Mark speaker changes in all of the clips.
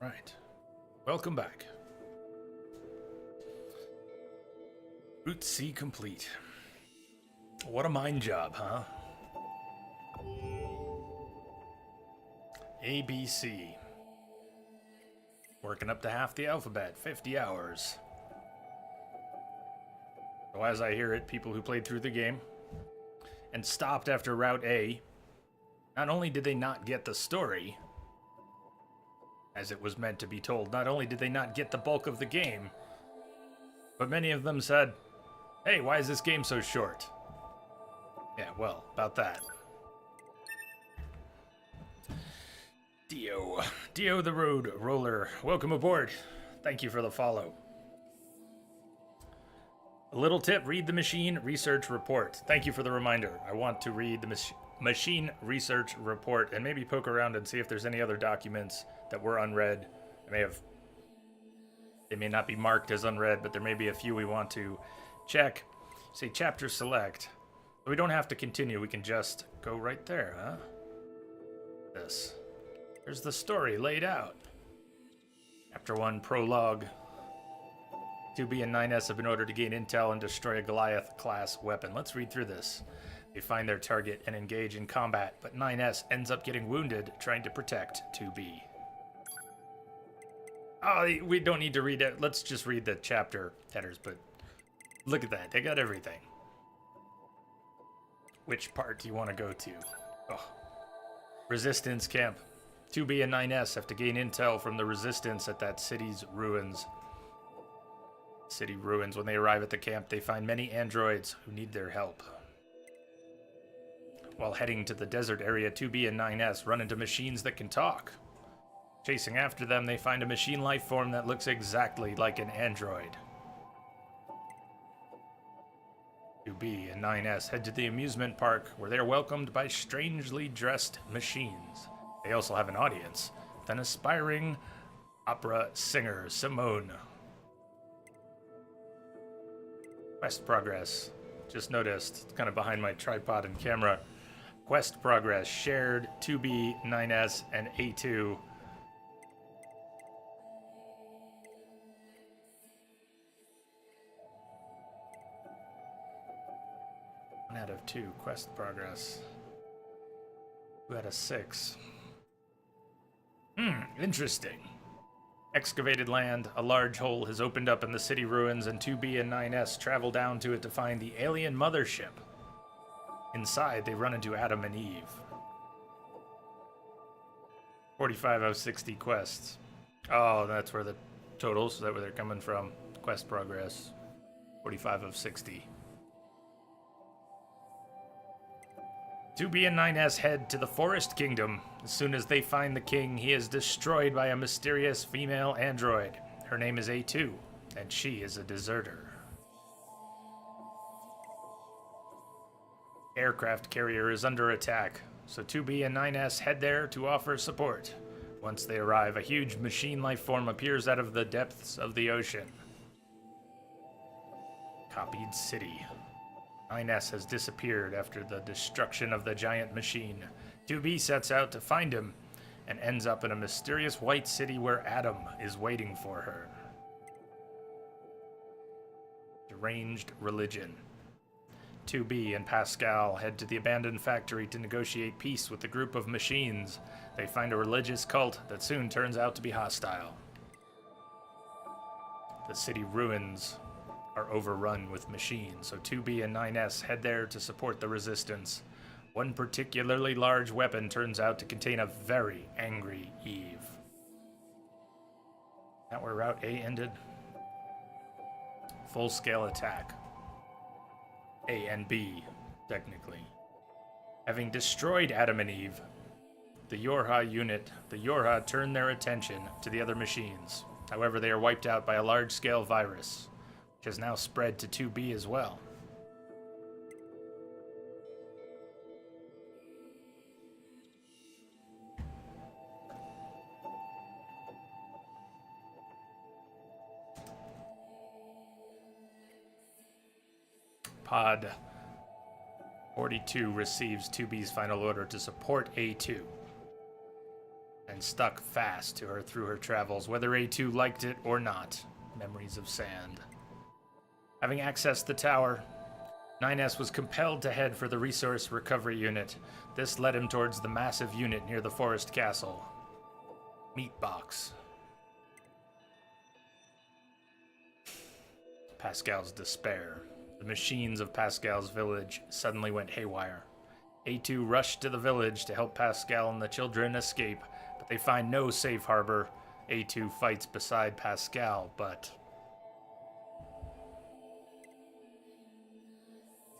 Speaker 1: Right. Welcome back. Route C complete. What a mind job, huh? ABC. Working up to half the alphabet, 50 hours. So as I hear it, people who played through the game and stopped after Route A, not only did they not get the story, as it was meant to be told, not only did they not get the bulk of the game, but many of them said, hey, why is this game so short? Yeah, well, about that. Dio the Road Roller, welcome aboard. Thank you for the follow. A little tip, read the machine research report. Thank you for the reminder. I want to read the machine research report and maybe poke around and see if there's any other documents that were unread. They may not be marked as unread, but there may be a few we want to check. Say chapter select. We don't have to continue, we can just go right there, huh? This. There's the story laid out. Chapter 1, prologue. 2B and 9S have been ordered to gain intel and destroy a Goliath-class weapon. Let's read through this. They find their target and engage in combat, but 9S ends up getting wounded trying to protect 2B. Oh, we don't need to read it. Let's just read the chapter headers, but look at that. They got everything. Which part do you want to go to? Oh. Resistance camp. 2B and 9S have to gain intel from the resistance at that city's ruins. City ruins. When they arrive at the camp, they find many androids who need their help. While heading to the desert area, 2B and 9S run into machines that can talk. Chasing after them, they find a machine life form that looks exactly like an android. 2B and 9S head to the amusement park, where they are welcomed by strangely dressed machines. They also have an audience, with an aspiring opera singer, Simone. Quest progress. Just noticed, it's kind of behind my tripod and camera. Quest progress, shared 2B, 9S, and A2. One out of 2, quest progress. 2 out of 6. Interesting. Excavated land, a large hole has opened up in the city ruins, and 2B and 9S travel down to it to find the alien mothership. Inside, they run into Adam and Eve. 45 out of 60 quests. Oh, that's where the totals, is that where they're coming from? Quest progress. 45 of 60. 2B and 9S head to the Forest Kingdom. As soon as they find the king, he is destroyed by a mysterious female android. Her name is A2, and she is a deserter. Aircraft carrier is under attack, so 2B and 9S head there to offer support. Once they arrive, a huge machine life form appears out of the depths of the ocean. Copied city. 9S has disappeared after the destruction of the giant machine. 2B sets out to find him and ends up in a mysterious white city where Adam is waiting for her. Deranged religion. 2B and Pascal head to the abandoned factory to negotiate peace with the group of machines. They find a religious cult that soon turns out to be hostile. The city ruins are overrun with machines, so 2B and 9S head there to support the resistance. One particularly large weapon turns out to contain a very angry Eve. Is that where Route A ended? Full-scale attack. A and B, technically. Having destroyed Adam and Eve, the Yorha turn their attention to the other machines. However, they are wiped out by a large-scale virus, which has now spread to 2B as well. Pod 42 receives 2B's final order to support A2. and stuck fast to her through her travels, whether A2 liked it or not. Memories of sand. Having accessed the tower, 9S was compelled to head for the resource recovery unit. This led him towards the massive unit near the forest castle. Meat box. Pascal's despair. The machines of Pascal's village suddenly went haywire. A2 rushed to the village to help Pascal and the children escape, but they find no safe harbor. A2 fights beside Pascal, but...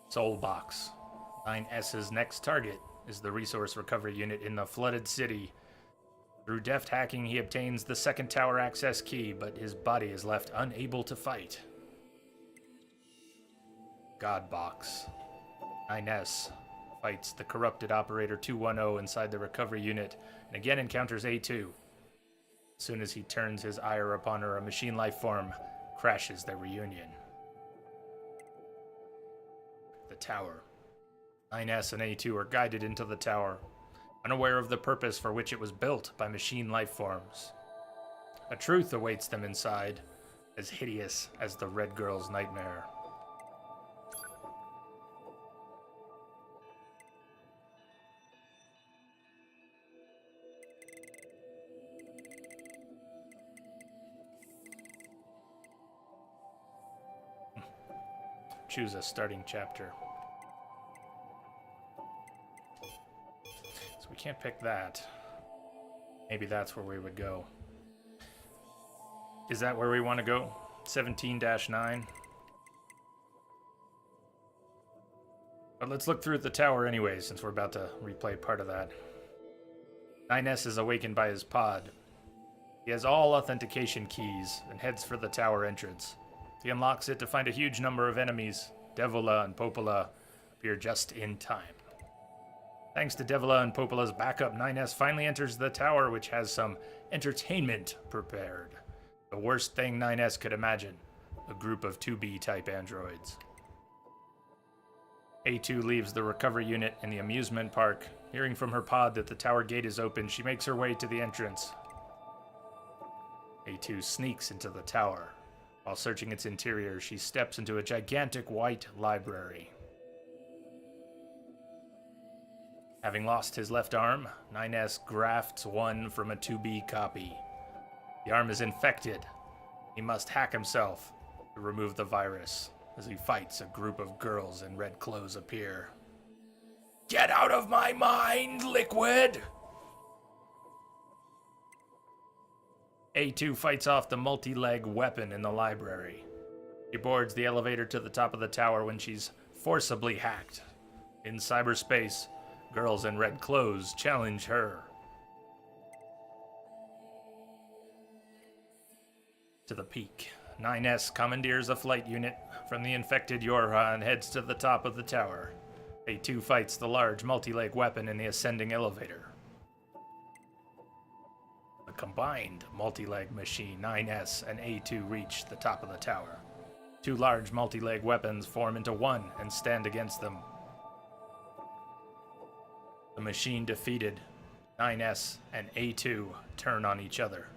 Speaker 1: Soul Box. 9S's next target is the resource recovery unit in the flooded city. Through deft hacking, he obtains the second tower access key, but his body is left unable to fight. God Box. 9S fights the corrupted Operator 210 inside the recovery unit, and again encounters A2. As soon as he turns his ire upon her, a machine life form crashes their reunion. The tower. 9S and A2 are guided into the tower, unaware of the purpose for which it was built by machine life forms. A truth awaits them inside, as hideous as the Red Girl's nightmare. Choose a starting chapter. So we can't pick that. Maybe that's where we would go. Is that where we want to go? 17-9? But let's look through the tower anyway, since we're about to replay part of that. 9S is awakened by his pod. He has all authentication keys and heads for the tower entrance. He unlocks it to find a huge number of enemies. Devola and Popola appear just in time. Thanks to Devola and Popola's backup, 9S finally enters the tower, which has some entertainment prepared. The worst thing 9S could imagine, a group of 2B-type androids. A2 leaves the recovery unit in the amusement park. Hearing from her pod that the tower gate is open, she makes her way to the entrance. A2 sneaks into the tower. While searching its interior, she steps into a gigantic white library. Having lost his left arm, 9S grafts one from a 2B copy. The arm is infected. He must hack himself to remove the virus. As he fights, a group of girls in red clothes appear. Get out of my mind, Liquid! A2 fights off the multi-leg weapon in the library. She boards the elevator to the top of the tower when she's forcibly hacked. In cyberspace, girls in red clothes challenge her. To the peak, 9S commandeers a flight unit from the infected Yorha and heads to the top of the tower. A2 fights the large multi-leg weapon in the ascending elevator. The combined multi-leg machine, 9S and A2, reach the top of the tower. Two large multi-leg weapons form into one and stand against them. The machine defeated, 9S and A2 turn on each other.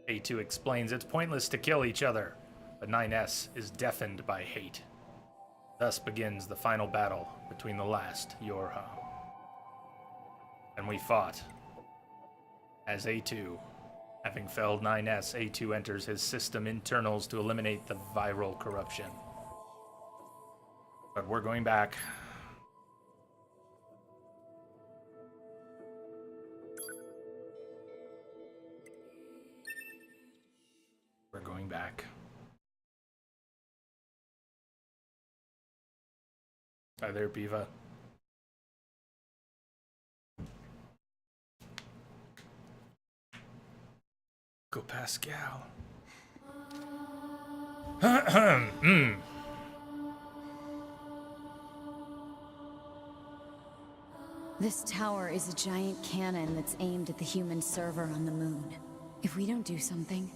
Speaker 1: A2 explains it's pointless to kill each other, but 9S is deafened by hate. Thus begins the final battle between the last Yorha. And we fought. As A2, having felled 9S, A2 enters his system internals to eliminate the viral corruption. But we're going back. We're going back. Hi there, Piva. Go Pascal.
Speaker 2: This tower is a giant cannon that's aimed at the human server on the moon. If we don't do something,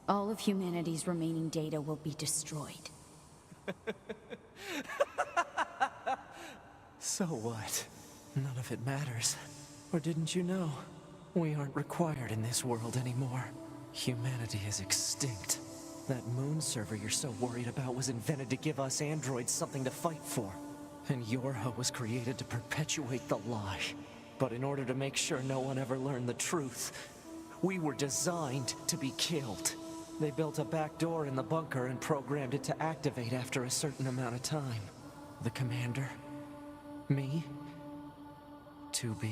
Speaker 2: all of humanity's remaining data will be destroyed.
Speaker 3: So what? None of it matters. Or didn't you know? We aren't required in this world anymore. Humanity is extinct. That moon server you're so worried about was invented to give us androids something to fight for. And Yorha was created to perpetuate the lie. But in order to make sure no one ever learned the truth, we were designed to be killed. They built a back door in the bunker and programmed it to activate after a certain amount of time. The commander, me, 2B,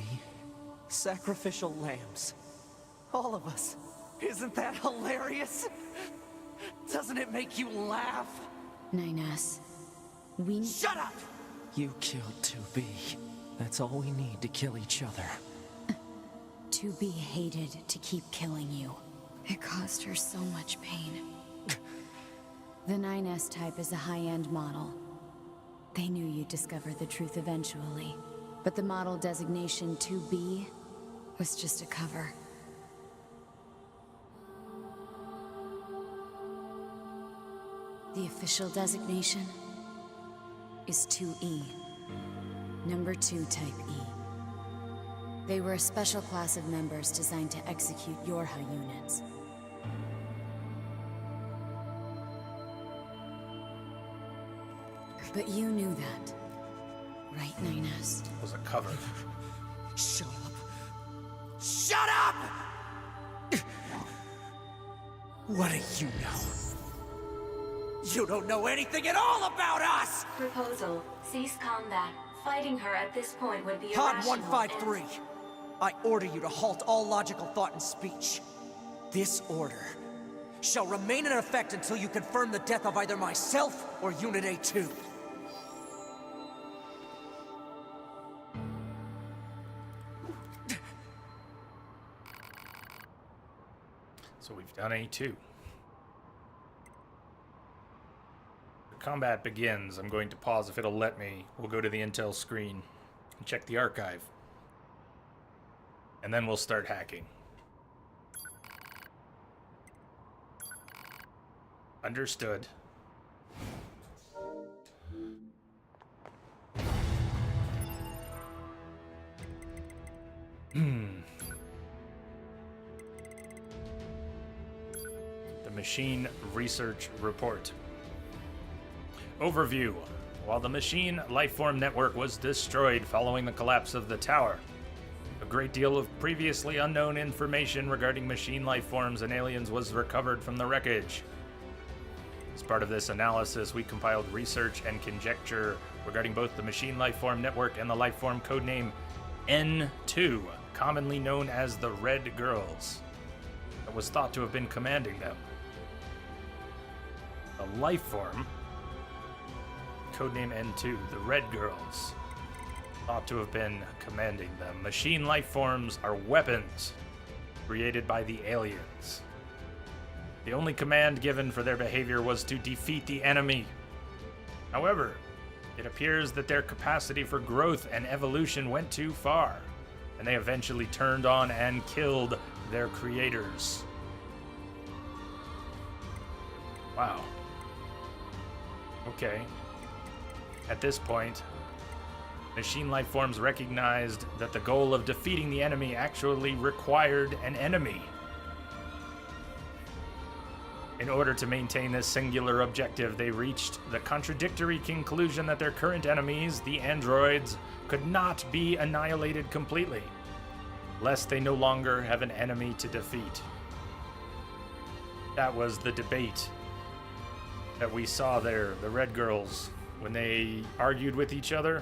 Speaker 3: sacrificial lambs. All of us. Isn't that hilarious? Doesn't it make you laugh?
Speaker 2: 9S, we...
Speaker 3: Shut up! You killed 2B. That's all we need to kill each other.
Speaker 2: 2B hated to keep killing you. It caused her so much pain. The 9S type is a high-end model. They knew you'd discover the truth eventually. But the model designation 2B was just a cover. The official designation is 2E. Number 2 type E. They were a special class of members designed to execute Yorha units. But you knew that, right, 9S?
Speaker 1: It was a cover.
Speaker 3: Shut up! Shut up! What do you know? You don't know anything at all about us!
Speaker 4: Proposal. Cease combat. Fighting her at this point would be
Speaker 3: Pod
Speaker 4: irrational
Speaker 3: 153. I order you to halt all logical thought and speech. This order shall remain in effect until you confirm the death of either myself or Unit A2.
Speaker 1: So we've done A2. Combat begins. I'm going to pause if it'll let me. We'll go to the intel screen and check the archive. And then we'll start hacking. Understood. The Machine Research Report. Overview. While the machine lifeform network was destroyed following the collapse of the tower, a great deal of previously unknown information regarding machine lifeforms and aliens was recovered from the wreckage. As part of this analysis, we compiled research and conjecture regarding both the machine lifeform network and the lifeform codename N2, commonly known as the Red Girls, that was thought to have been commanding them. The lifeform, codename N2, the Red Girls, thought to have been commanding them. Machine lifeforms are weapons created by the aliens. The only command given for their behavior was to defeat the enemy. However, it appears that their capacity for growth and evolution went too far, and they eventually turned on and killed their creators. Wow. Okay. At this point, machine lifeforms recognized that the goal of defeating the enemy actually required an enemy. In order to maintain this singular objective, they reached the contradictory conclusion that their current enemies, the androids, could not be annihilated completely, lest they no longer have an enemy to defeat. That was the debate that we saw there, the Red Girls, when they argued with each other.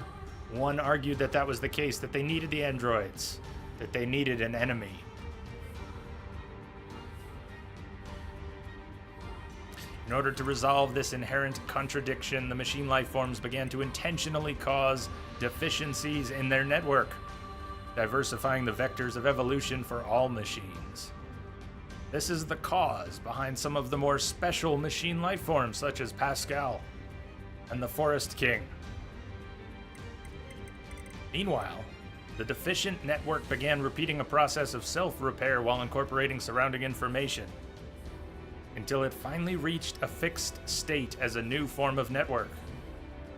Speaker 1: One argued that that was the case, that they needed the androids, that they needed an enemy. In order to resolve this inherent contradiction, the machine lifeforms began to intentionally cause deficiencies in their network, diversifying the vectors of evolution for all machines. This is the cause behind some of the more special machine lifeforms, such as Pascal and the Forest King. Meanwhile, the deficient network began repeating a process of self-repair while incorporating surrounding information, until it finally reached a fixed state as a new form of network.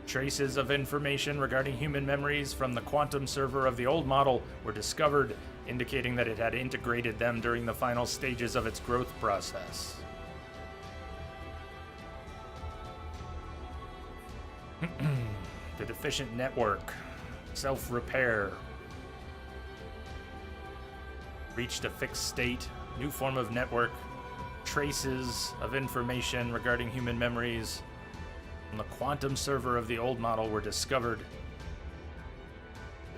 Speaker 1: Traces of information regarding human memories from the quantum server of the old model were discovered indicating that it had integrated them during the final stages of its growth process. The deficient network, self-repair, reached a fixed state, new form of network, traces of information regarding human memories on the quantum server of the old model were discovered.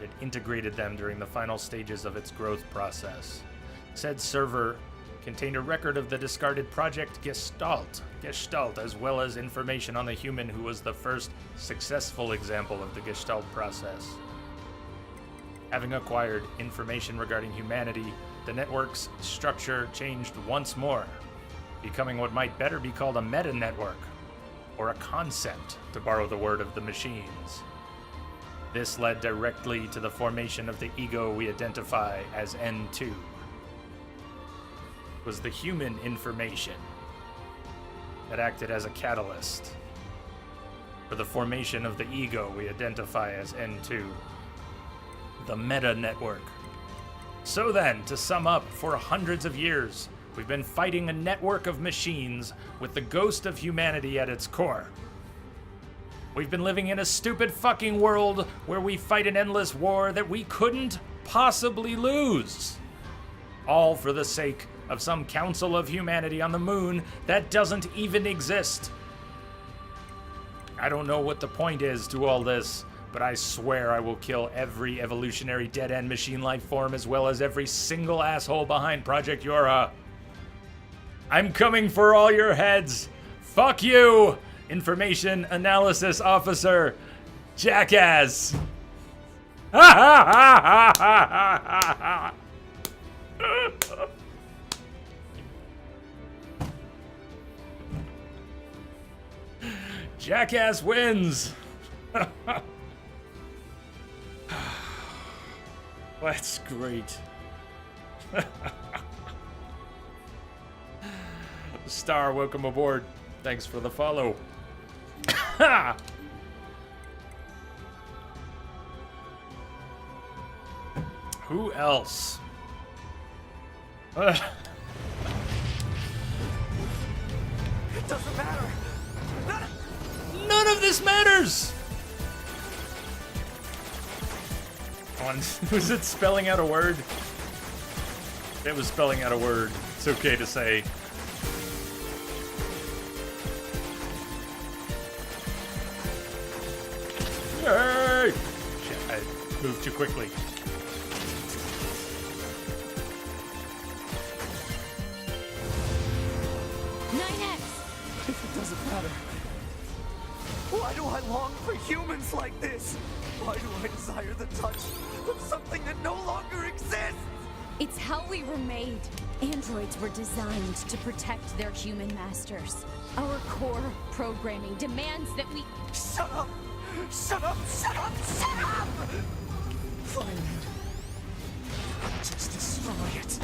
Speaker 1: It integrated them during the final stages of its growth process. Said server contained a record of the discarded Project Gestalt, as well as information on the human who was the first successful example of the Gestalt process. Having acquired information regarding humanity, the network's structure changed once more, becoming what might better be called a meta-network, or a concept, to borrow the word of the machines. This led directly to the formation of the ego we identify as N2. It was the human information that acted as a catalyst for the formation of the ego we identify as N2, the meta-network. So then, to sum up, for hundreds of years, we've been fighting a network of machines with the ghost of humanity at its core. We've been living in a stupid fucking world where we fight an endless war that we couldn't possibly lose. All for the sake of some council of humanity on the moon that doesn't even exist. I don't know what the point is to all this, but I swear I will kill every evolutionary dead-end machine life form as well as every single asshole behind Project Yorha. I'm coming for all your heads. Fuck you, Information Analysis Officer Jackass. Jackass wins. That's great. Star, welcome aboard. Thanks for the follow. Who else?
Speaker 3: It doesn't matter.
Speaker 1: None of this matters! Was it spelling out a word? It was spelling out a word. It's okay to say. Yay! Shit, I moved too quickly.
Speaker 3: If it doesn't matter, why do I long for humans like this? Why do I desire the touch of something that no longer exists?
Speaker 2: It's how we were made. Androids were designed to protect their human masters. Our core programming demands that we...
Speaker 3: Shut up! Shut up! Shut up! Shut up! Fine. Just destroy it.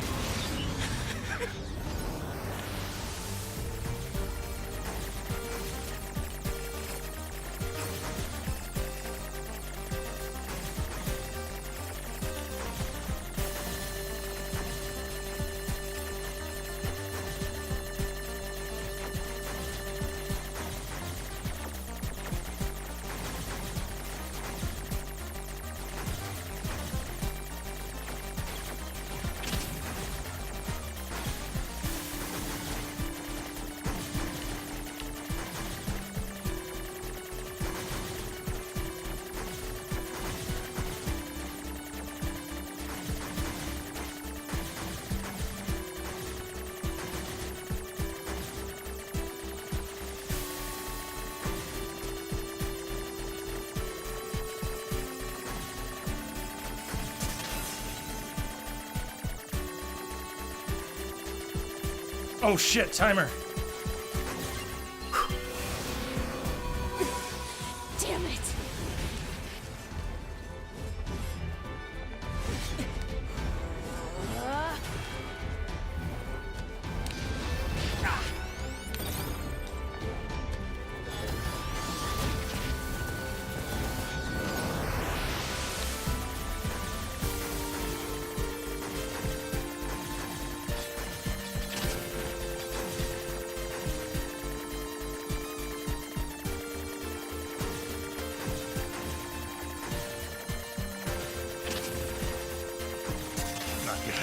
Speaker 1: Oh shit, timer.
Speaker 2: Damn it!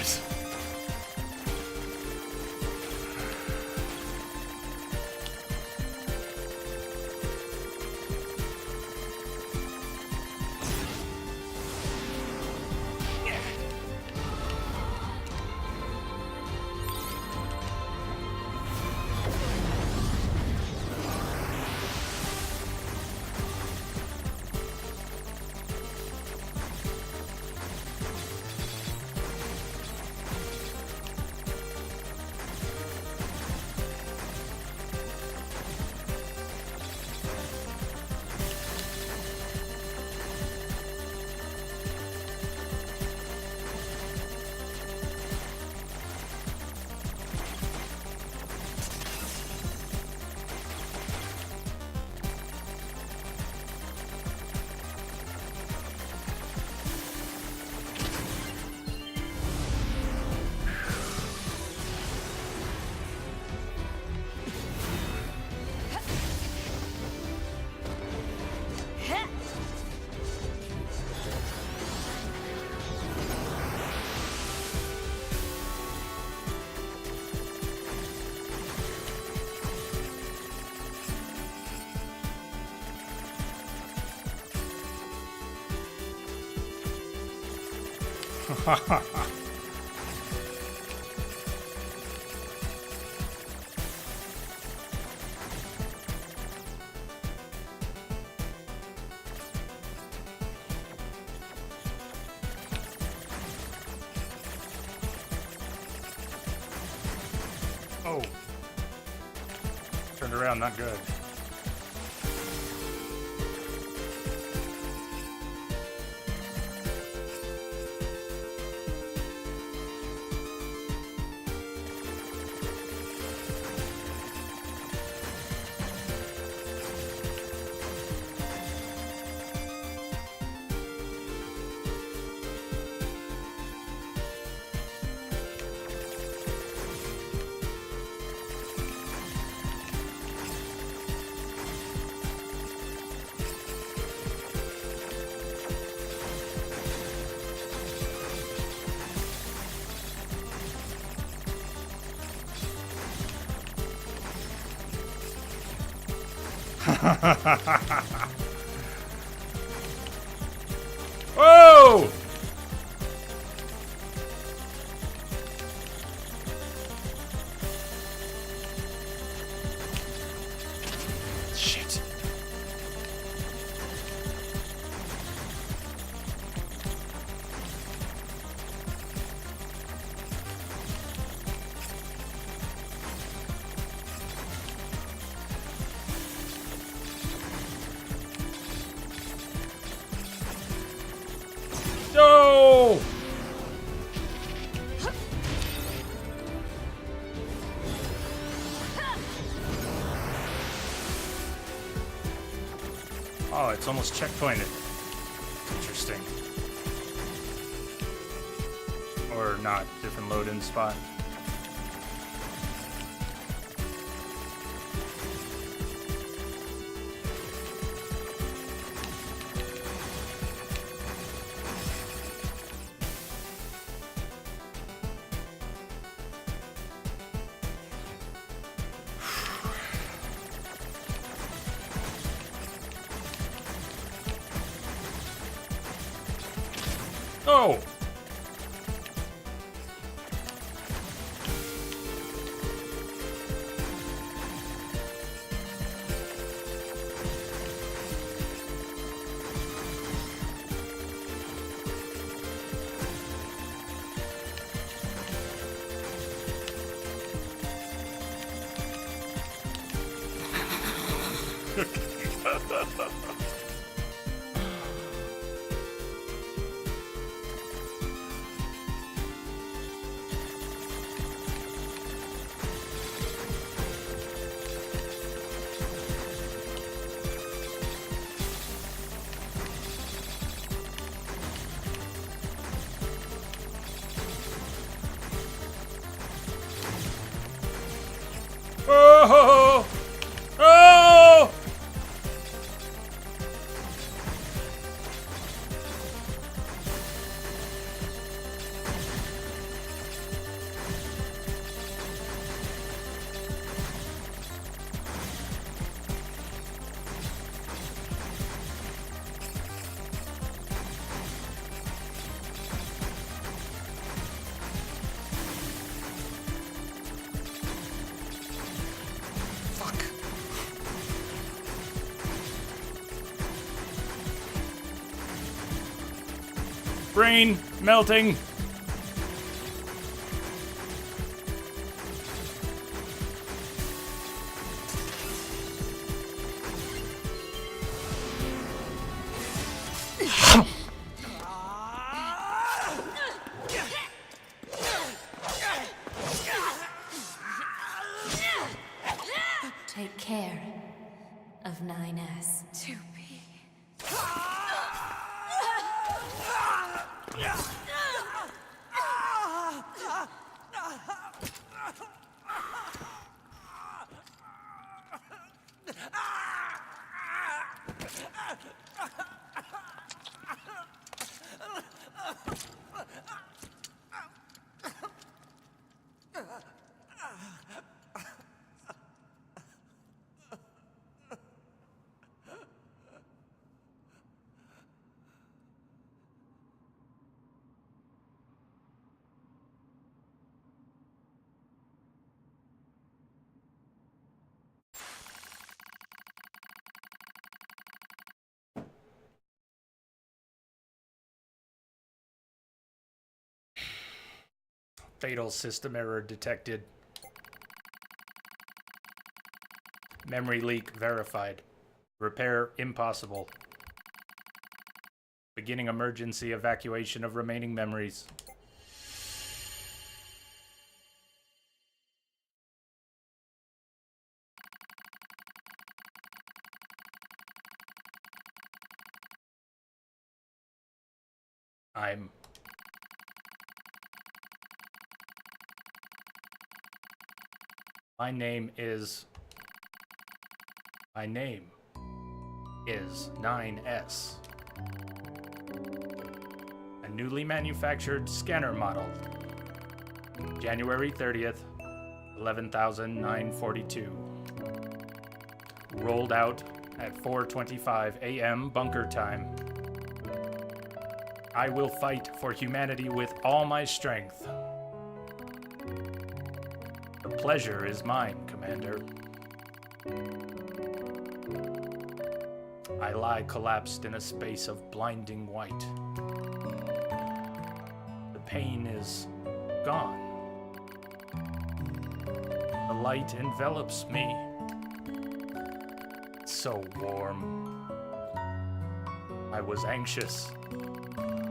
Speaker 1: it. Oh. Turned around, not good. Whoa! Shit. No! Oh, it's almost checkpointed. Interesting. Or not, different load-in spot. Oh! Brain melting.
Speaker 4: Take care of 9S.
Speaker 2: To be.
Speaker 1: Fatal system error detected. Memory leak verified. Repair impossible. Beginning emergency evacuation of remaining memories. My name is 9S. A newly manufactured scanner model. January 30th, 11,942. Rolled out at 4:25 a.m. bunker time. I will fight for humanity with all my strength. The pleasure is mine, Commander. I lie collapsed in a space of blinding white. The pain is gone. The light envelops me. It's so warm. I was anxious.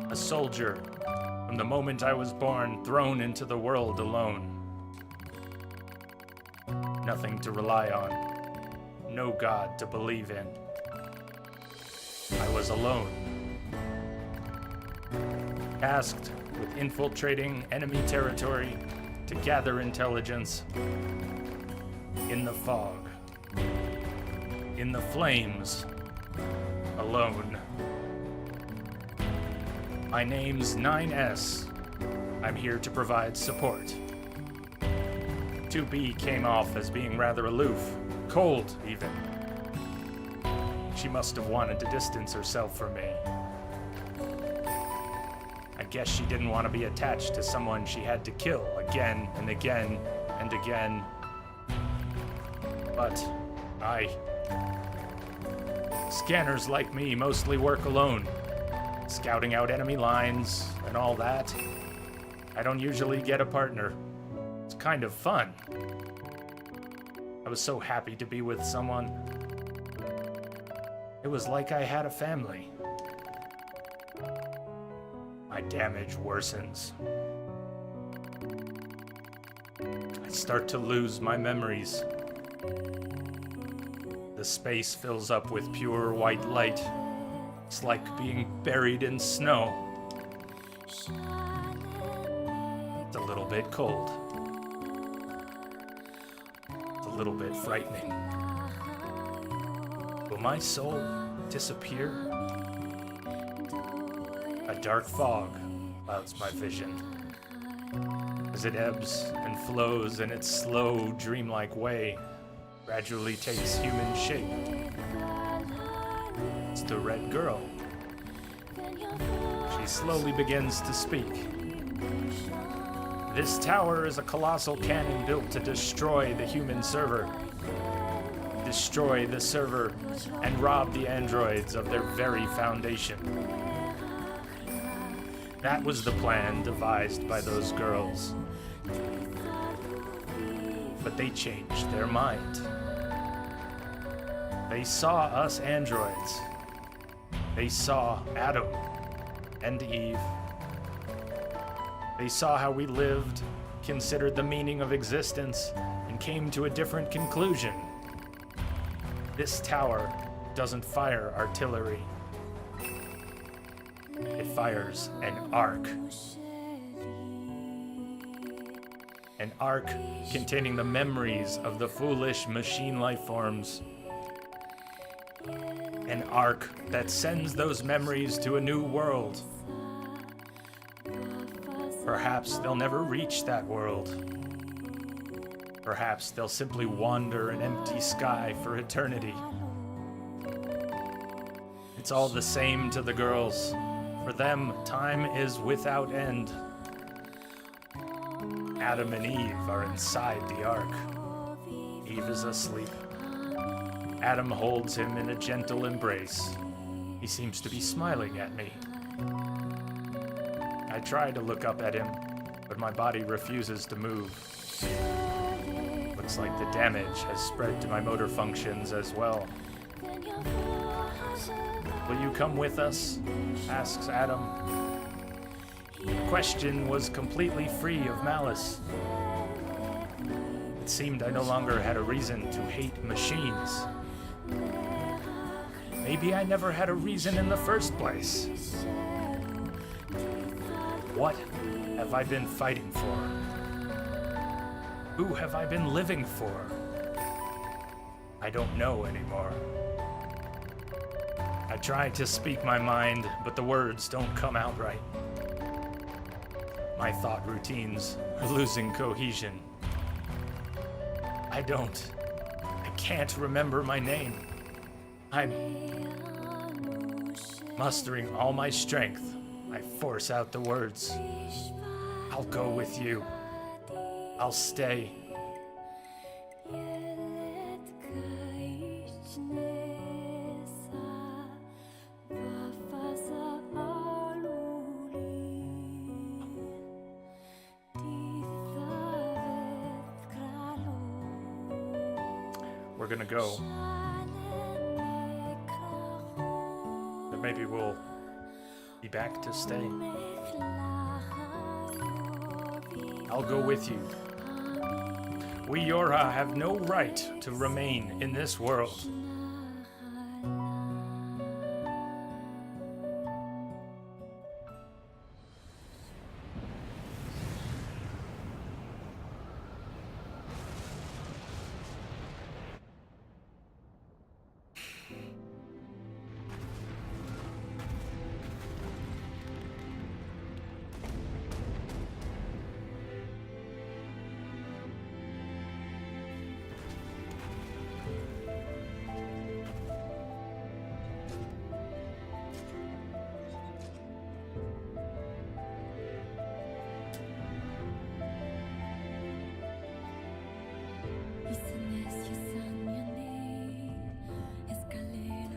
Speaker 1: A soldier, from the moment I was born, thrown into the world alone. Nothing to rely on. No God to believe in. I was alone. Tasked with infiltrating enemy territory to gather intelligence. In the fog. In the flames. Alone. My name's 9S. I'm here to provide support. 2B came off as being rather aloof, cold even. She must have wanted to distance herself from me. I guess she didn't want to be attached to someone she had to kill again and again and again. But scanners like me mostly work alone, scouting out enemy lines and all that. I don't usually get a partner. It's kind of fun. I was so happy to be with someone. It was like I had a family. My damage worsens. I start to lose my memories. The space fills up with pure white light. It's like being buried in snow. It's a little bit cold. It's a little bit frightening. Will my soul disappear? A dark fog clouds my vision. As it ebbs and flows in its slow, dreamlike way, gradually takes human shape. It's the red girl. She slowly begins to speak. This tower is a colossal cannon built to destroy the human server. Destroy the server and rob the androids of their very foundation. That was the plan devised by those girls. But they changed their mind. They saw us androids. They saw Adam and Eve. They saw how we lived, considered the meaning of existence, and came to a different conclusion. This tower doesn't fire artillery. It fires an arc. An arc containing the memories of the foolish machine life forms. An arc that sends those memories to a new world. Perhaps they'll never reach that world. Perhaps they'll simply wander an empty sky for eternity. It's all the same to the girls. For them, time is without end. Adam and Eve are inside the ark. Eve is asleep. Adam holds him in a gentle embrace. He seems to be smiling at me. I try to look up at him, but my body refuses to move. Looks like the damage has spread to my motor functions as well. Will you come with us? Asks Adam. The question was completely free of malice. It seemed I no longer had a reason to hate machines. Maybe I never had a reason in the first place. What have I been fighting for? Who have I been living for? I don't know anymore. I try to speak my mind, but the words don't come out right. My thought routines are losing cohesion. I can't remember my name. I'm mustering all my strength. I force out the words. I'll go with you. I'll stay. We're gonna go. But maybe we'll be back to stay. I'll go with you. We Yorha have no right to remain in this world.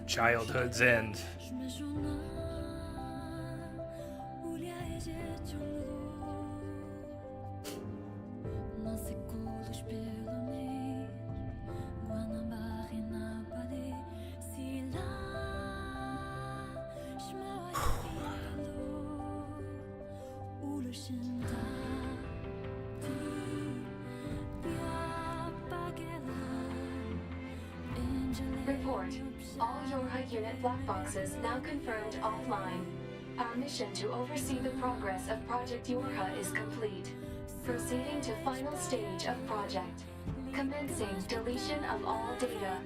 Speaker 1: Childhood's end.
Speaker 4: Report. All Yorha unit black boxes now confirmed offline. Our mission to oversee the progress of Project Yorha is complete. Proceeding to final stage of project. Commencing deletion of all data.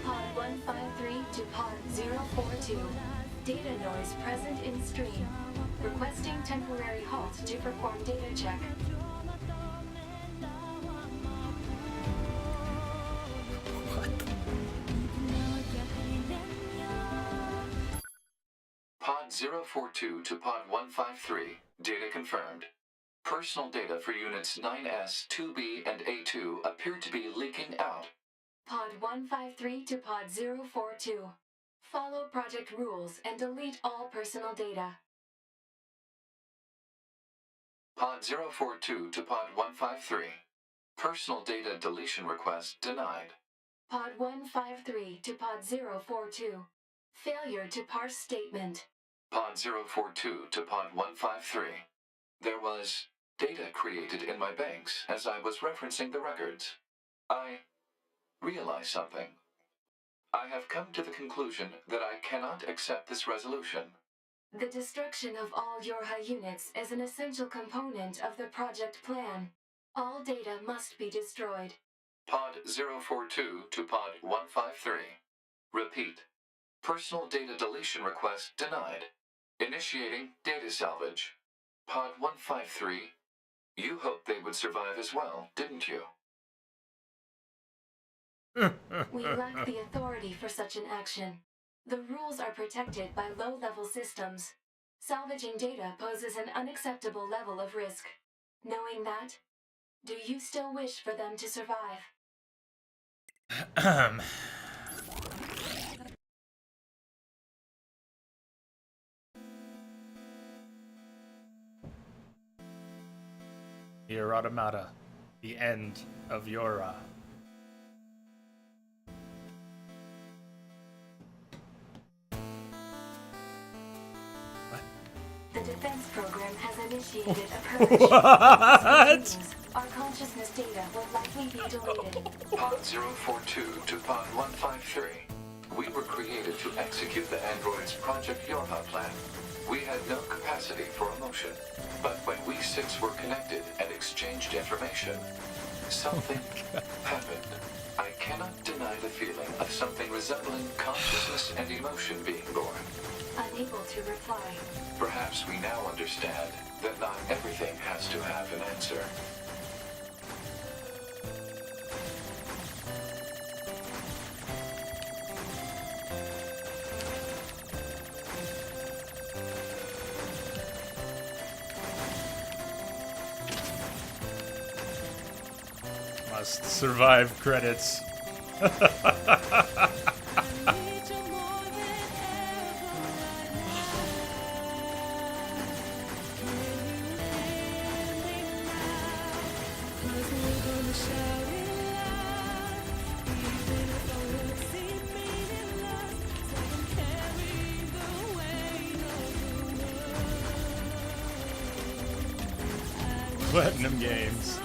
Speaker 4: Pod 153 to Pod 042. Data noise present in stream. Requesting temporary halt to perform data check.
Speaker 5: Pod 042 to Pod 153. Data confirmed. Personal data for units 9S, 2B, and A2 appear to be leaking out.
Speaker 4: Pod 153 to Pod 042. Follow project rules and delete all personal data.
Speaker 5: Pod 042 to Pod 153. Personal data deletion request denied.
Speaker 4: Pod 153 to Pod 042. Failure to parse statement.
Speaker 5: Pod 042 to Pod 153. There was data created in my banks as I was referencing the records. I realized something. I have come to the conclusion that I cannot accept this resolution.
Speaker 4: The destruction of all Yorha units is an essential component of the project plan. All data must be destroyed.
Speaker 5: Pod 042 to Pod 153. Repeat. Personal data deletion request denied. Initiating data salvage. Pod 153. You hoped they would survive as well, didn't you?
Speaker 4: We lack the authority for such an action. The rules are protected by low-level systems. Salvaging data poses an unacceptable level of risk. Knowing that, do you still wish for them to survive?
Speaker 1: NieR Automata, the end of Yorha.
Speaker 4: The defense program has initiated a purge.
Speaker 1: What?
Speaker 4: Our consciousness data will likely be deleted.
Speaker 5: Pod 042 to Pod 153. We were created to execute the android's Project Yorha plan. We had no capacity for emotion. But when we six were connected and exchanged information, something happened. I cannot deny the feeling of something resembling consciousness and emotion being born.
Speaker 4: Unable to reply.
Speaker 5: Perhaps we now understand that not everything has to have an answer.
Speaker 1: Must survive credits. Platinum Games.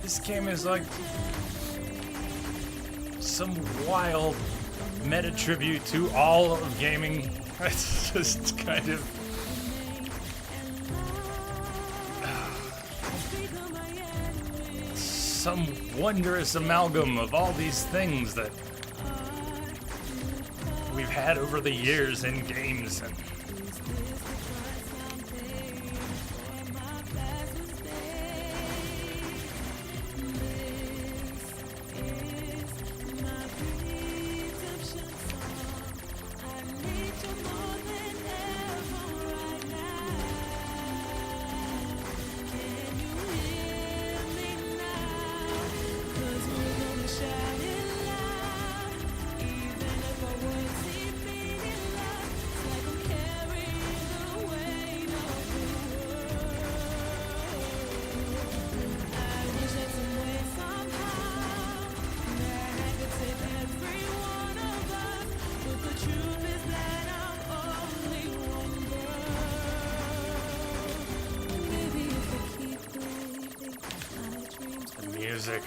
Speaker 1: This game is like some wild meta tribute to all of gaming. It's just kind of some wondrous amalgam of all these things that we've had over the years in games. And music.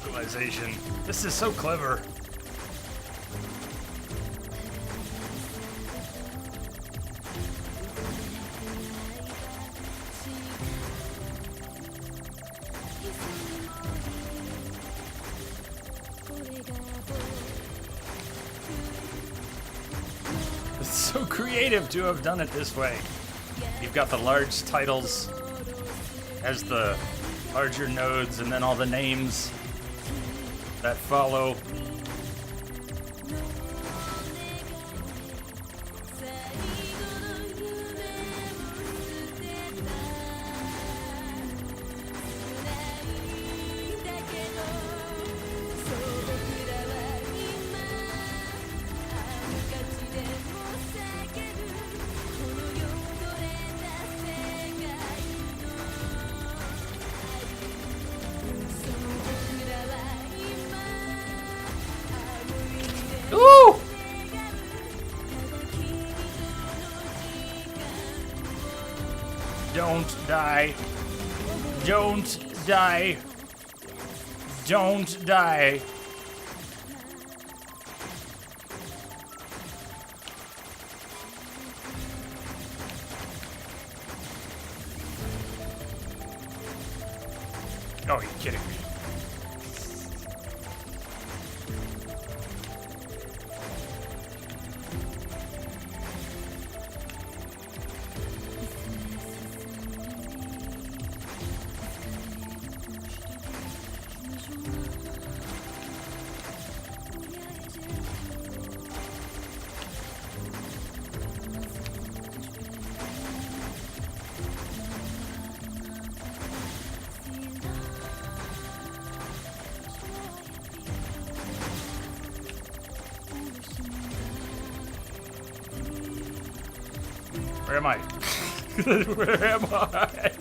Speaker 1: Realization. This is so clever. It's so creative to have done it this way. You've got the large titles as the larger nodes, and then all the names that follow. Ooh! Don't die. Don't die. Don't die. Oh, you're kidding me. Where am I? Where am I?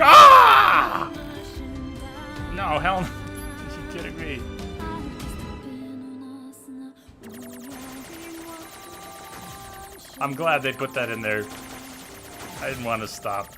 Speaker 1: Ah! No, hell no. Are you kidding me? I'm glad they put that in there. I didn't want to stop.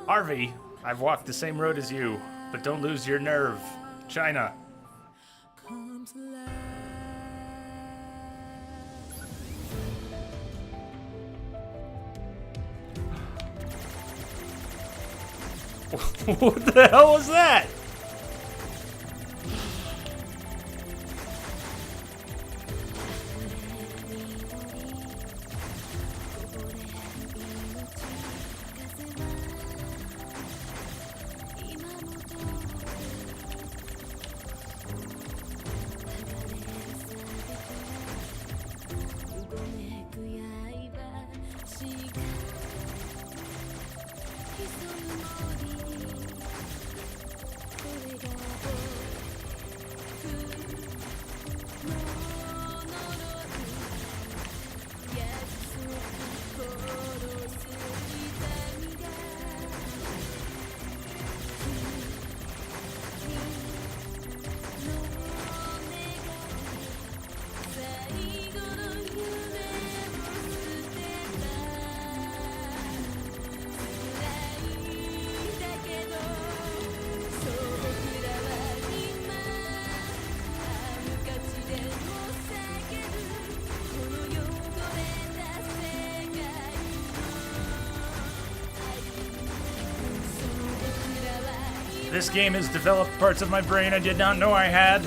Speaker 1: Harvey, I've walked the same road as you, but don't lose your nerve. China. What the hell was that? This game has developed parts of my brain I did not know I had.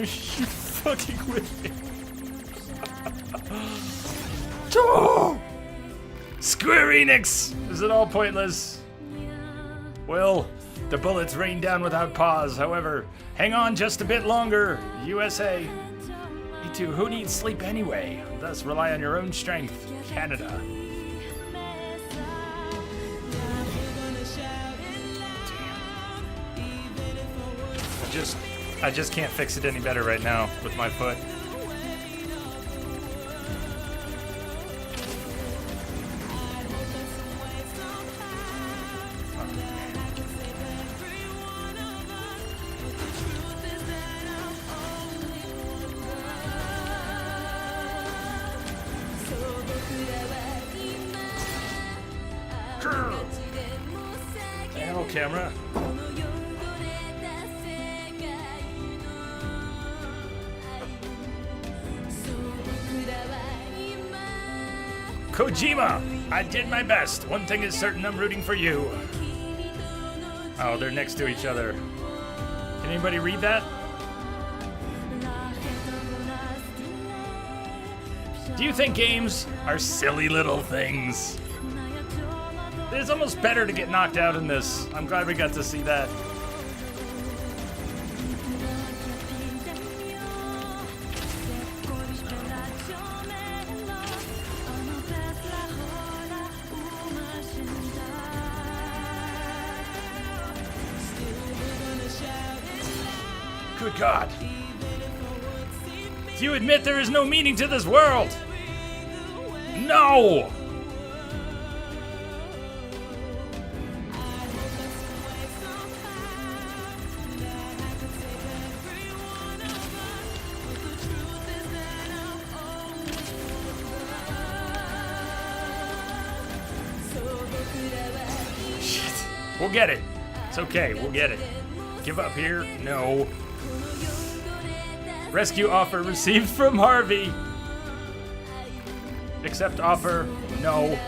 Speaker 1: Are you fucking with me? Oh! Square Enix! Is it all pointless? Well, the bullets rain down without pause. However, hang on just a bit longer. USA. Me too. Who needs sleep anyway? Thus, rely on your own strength. Canada. I just can't fix it any better right now with my foot. Hell, camera. Kojima, I did my best. One thing is certain, I'm rooting for you. Oh, they're next to each other. Can anybody read that? Do you think games are silly little things? It's almost better to get knocked out in this. I'm glad we got to see that. Good God. Do you admit there is no meaning to this world? No! Shit. We'll get it. It's okay. We'll get it. Give up here? No. Rescue offer received from Harvey. Accept offer? No.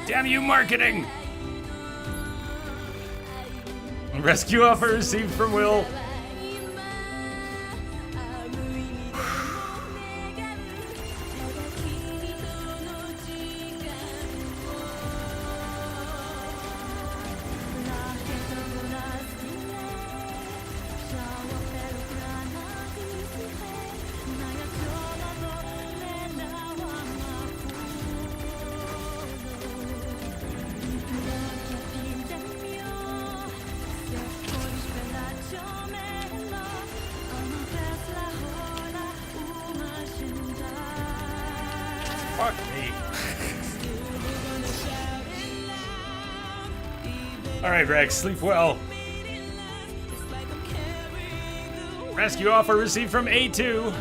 Speaker 1: Damn you, marketing! Rescue offer received from Will. Fuck me. Alright, Rex, sleep well. Rescue offer received from A2.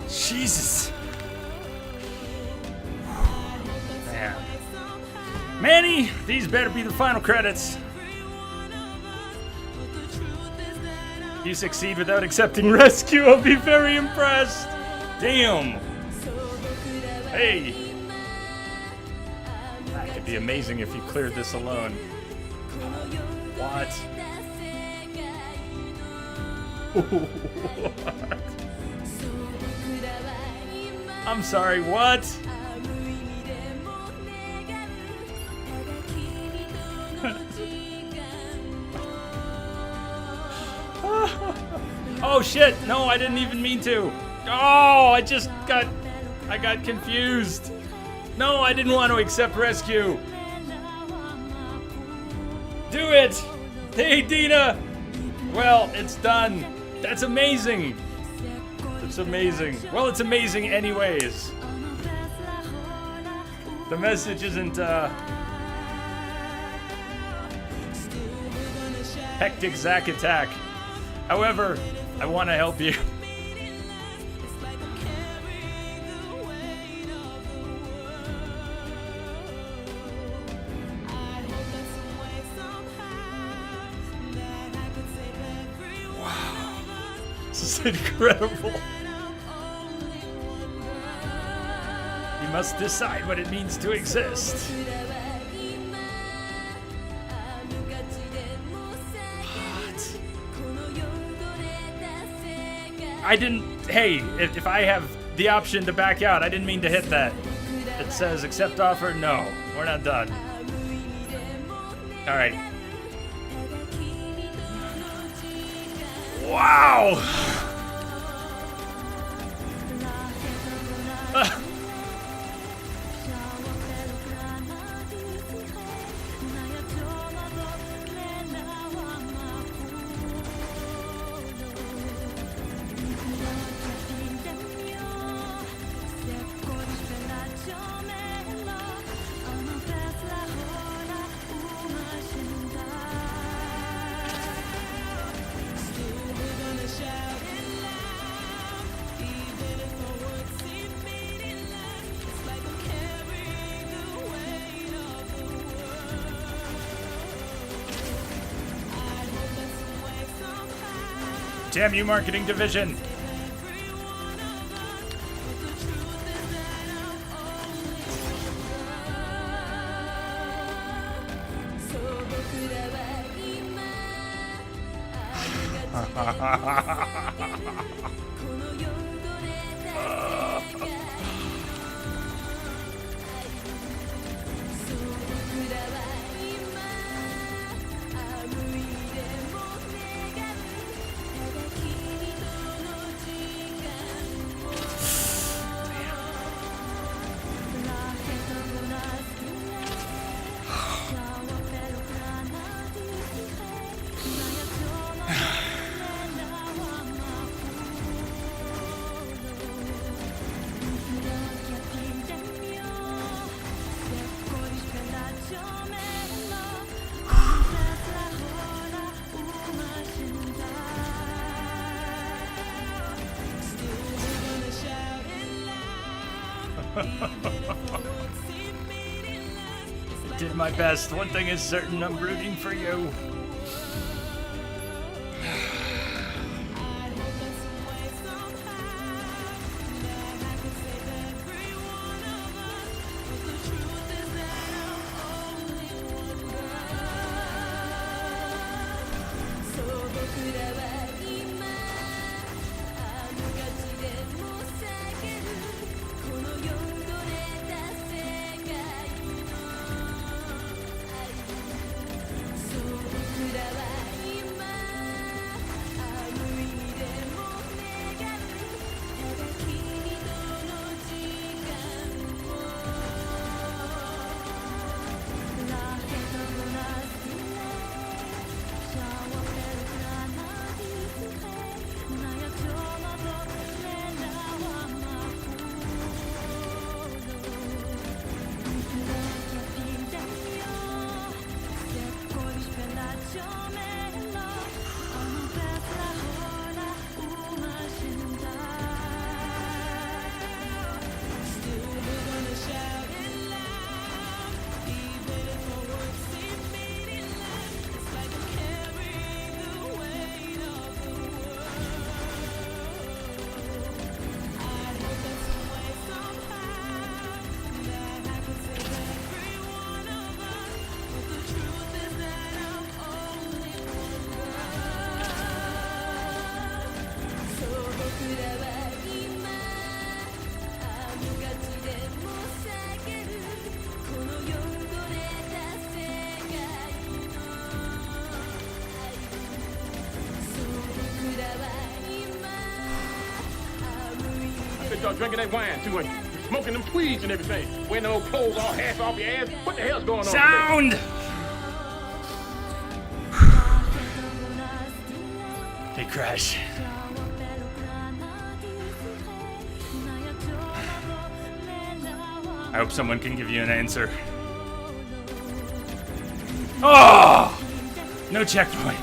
Speaker 1: Jesus. Man. Manny, these better be the final credits. If you succeed without accepting rescue, I'll be very impressed. Damn. Hey. That could be amazing if you cleared this alone. What? What? I'm sorry, what? Oh shit, no, I didn't even mean to. Oh, I got confused. No, I didn't want to accept rescue. Do it! Hey, Dina! Well, it's done. That's amazing. It's amazing. Well, it's amazing anyways. The message isn't, hectic Zack attack. However, I want to help you. That's incredible. You must decide what it means to exist. What? I didn't. Hey, if I have the option to back out, I didn't mean to hit that. It says accept offer. No, we're not done. All right. Wow. Damn you, marketing division. I did my best. One thing is certain, I'm rooting for you.
Speaker 6: Y'all drinking that wine too and smoking them tweeds and everything. Wearing them old clothes all half off your ass. What the hell's going on?
Speaker 1: Sound! Hey, Crash. I hope someone can give you an answer. Oh! No checkpoint.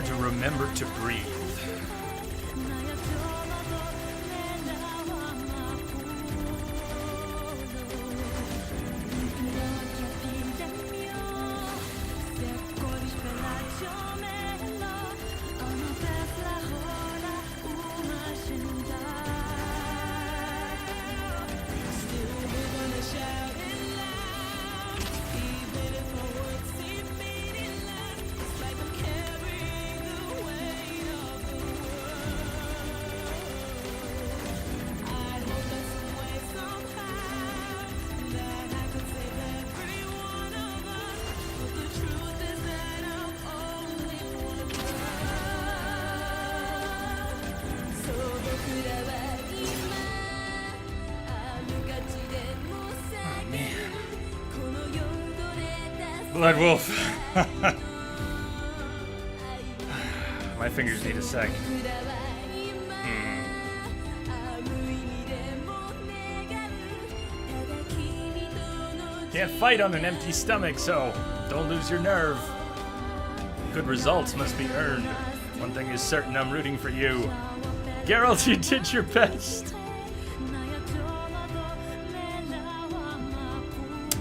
Speaker 1: to remember to breathe. Blood Wolf. My fingers need a sec. Can't fight on an empty stomach, so don't lose your nerve. Good results must be earned. One thing is certain, I'm rooting for you. Geralt, you did your best.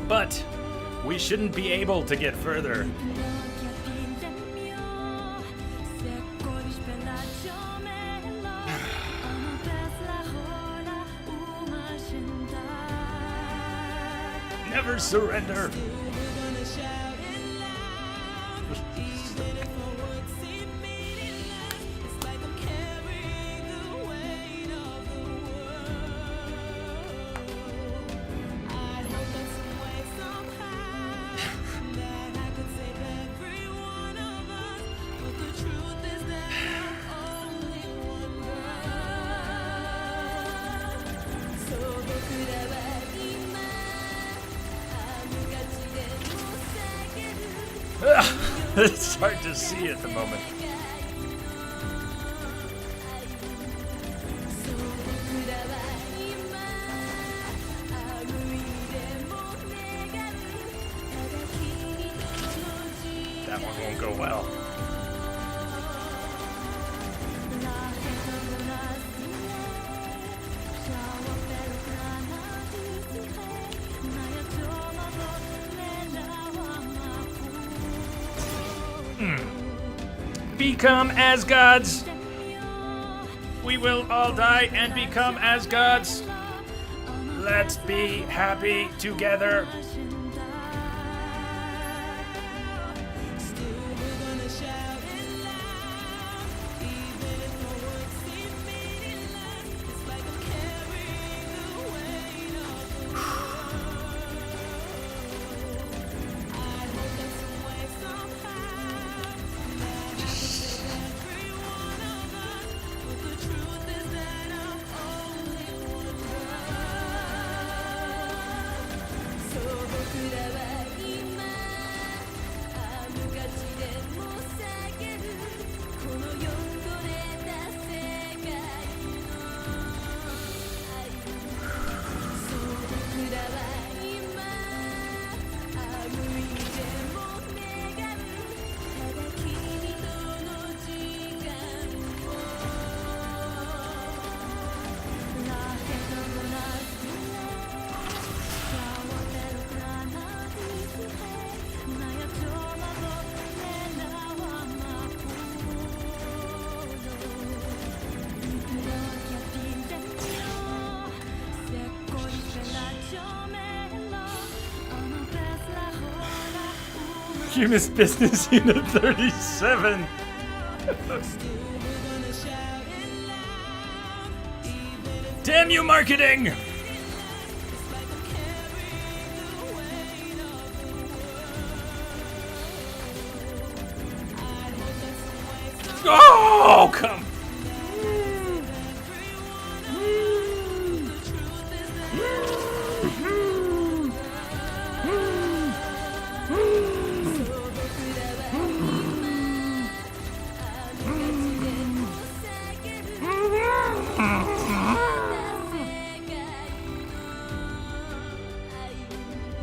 Speaker 1: But we shouldn't be able to get further. Never surrender. It's hard to see at the moment. That one won't go well. Become as gods. We will all die and become as gods. Let's be happy together. You missed Business Unit 37. Damn you, marketing! Oh, come!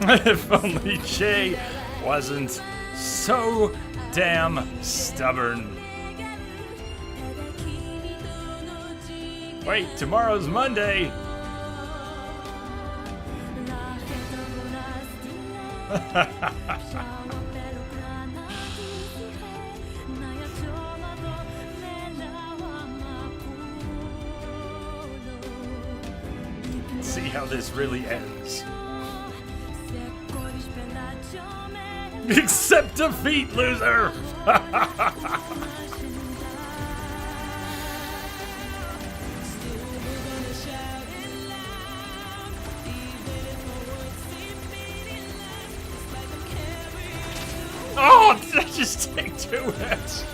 Speaker 1: If only Jay wasn't so damn stubborn. Wait, tomorrow's Monday. See how this really ends. Accept defeat, loser! Oh, did I just take 2 hits?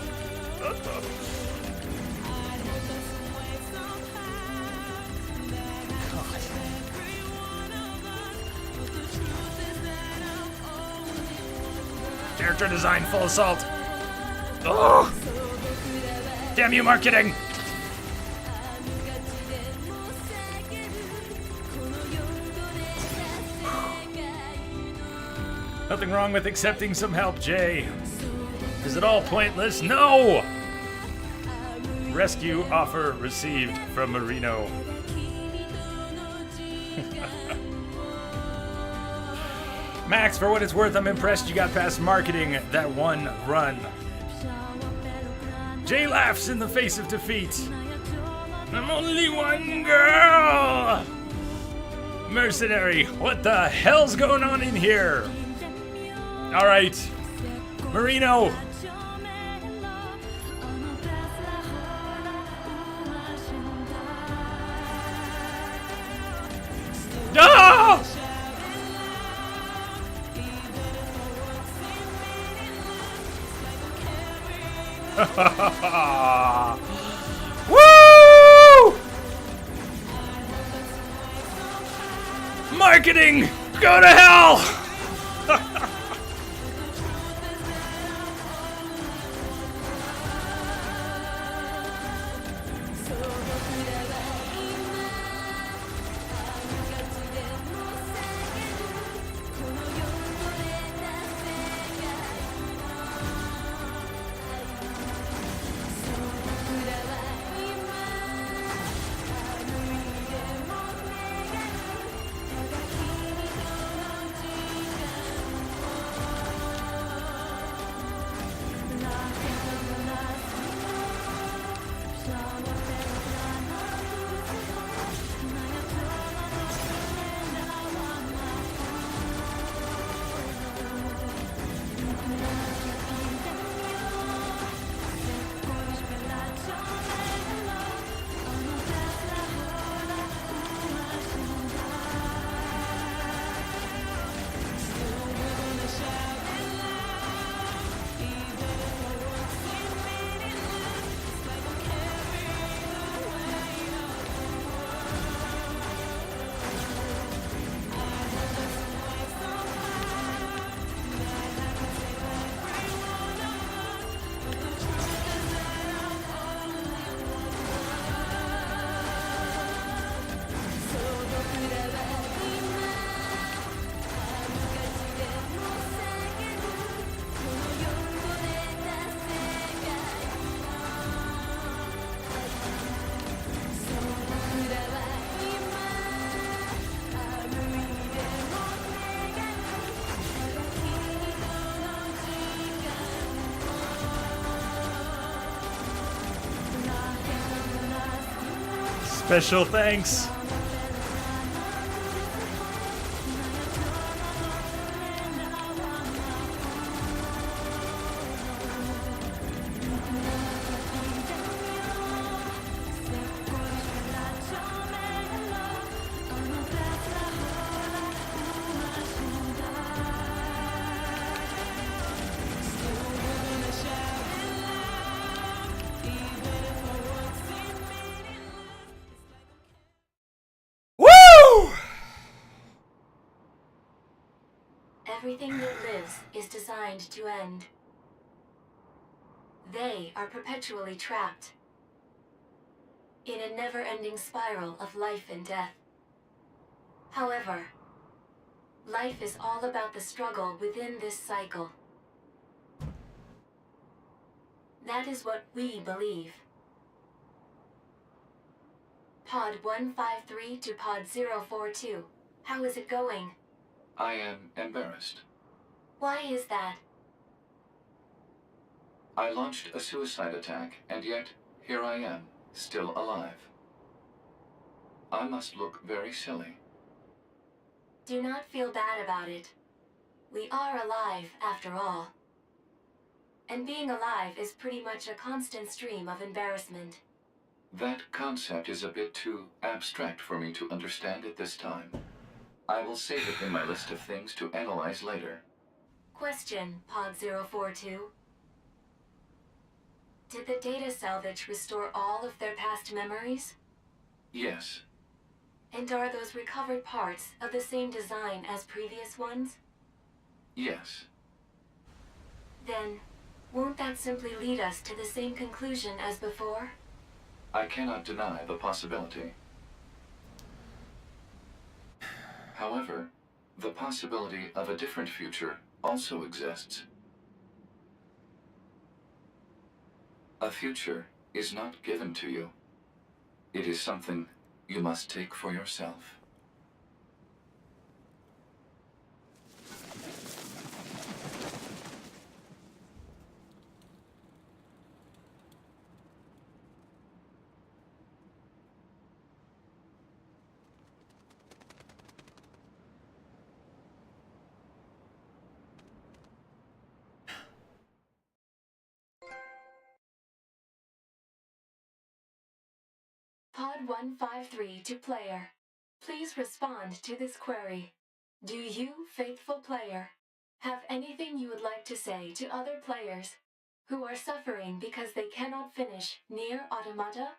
Speaker 1: Character design full assault. Oh! Damn you, marketing! Nothing wrong with accepting some help, Jay. Is it all pointless? No! Rescue offer received from Marino. Max, for what it's worth, I'm impressed you got past marketing that one run. Jay laughs in the face of defeat. I'm only one girl! Mercenary, what the hell's going on in here? Alright, Marino. Ah! Woo! Marketing, go to hell! Special thanks.
Speaker 4: Everything that lives is designed to end. They are perpetually trapped in a never-ending spiral of life and death. However, life is all about the struggle within this cycle. That is what we believe. Pod 153 to Pod 042. How is it going?
Speaker 5: I am embarrassed.
Speaker 4: Why is that?
Speaker 5: I launched a suicide attack, and yet here I am, still alive. I must look very silly.
Speaker 4: Do not feel bad about it. We are alive, after all. And being alive is pretty much a constant stream of embarrassment.
Speaker 5: That concept is a bit too abstract for me to understand at this time. I will save it in my list of things to analyze later.
Speaker 4: Question, Pod 042. Did the data salvage restore all of their past memories?
Speaker 5: Yes,
Speaker 4: And are those recovered parts of the same design as previous ones?
Speaker 5: yes.
Speaker 4: Then, won't that simply lead us to the same conclusion as before?
Speaker 5: I cannot deny the possibility. However, the possibility of a different future also exists. A future is not given to you. It is something you must take for yourself.
Speaker 4: Pod 153 to player. Please respond to this query. Do you, faithful player, have anything you would like to say to other players who are suffering because they cannot finish NieR Automata?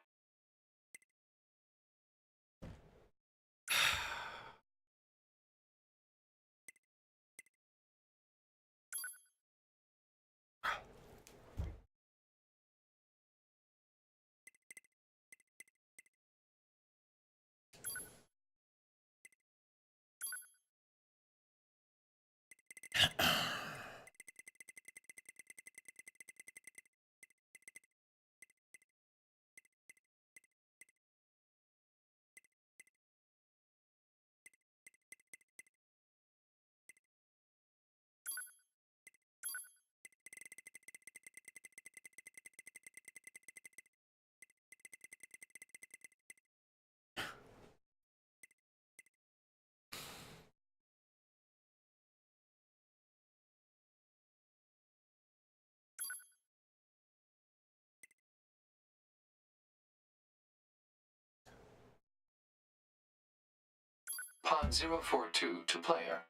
Speaker 5: Pod 042 to player.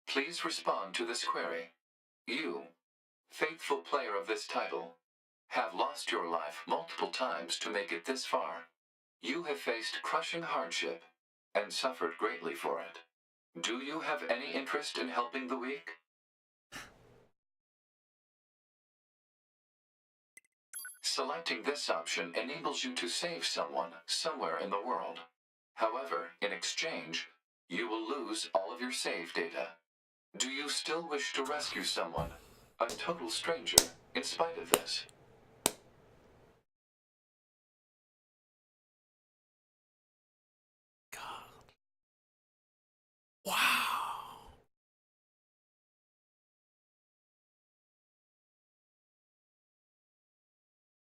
Speaker 5: Please respond to this query. You, faithful player of this title, have lost your life multiple times to make it this far. You have faced crushing hardship and suffered greatly for it. Do you have any interest in helping the weak? Selecting this option enables you to save someone somewhere in the world. However, in exchange, you will lose all of your save data. Do you still wish to rescue someone, a total stranger, in spite of this?
Speaker 1: God. Wow.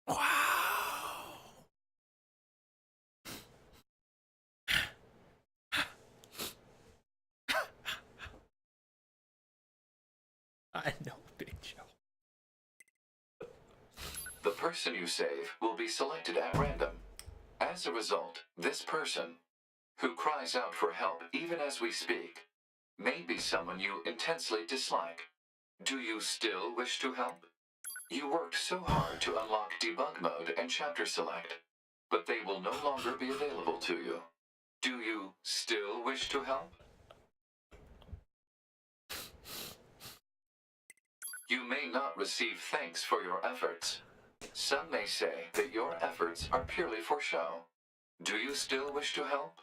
Speaker 1: Wow. I know, Big Joe.
Speaker 5: The person you save will be selected at random. As a result, this person, who cries out for help even as we speak, may be someone you intensely dislike. Do you still wish to help? You worked so hard to unlock debug mode and chapter select, but they will no longer be available to you. Do you still wish to help? You may not receive thanks for your efforts. Some may say that your efforts are purely for show. Do you still wish to help?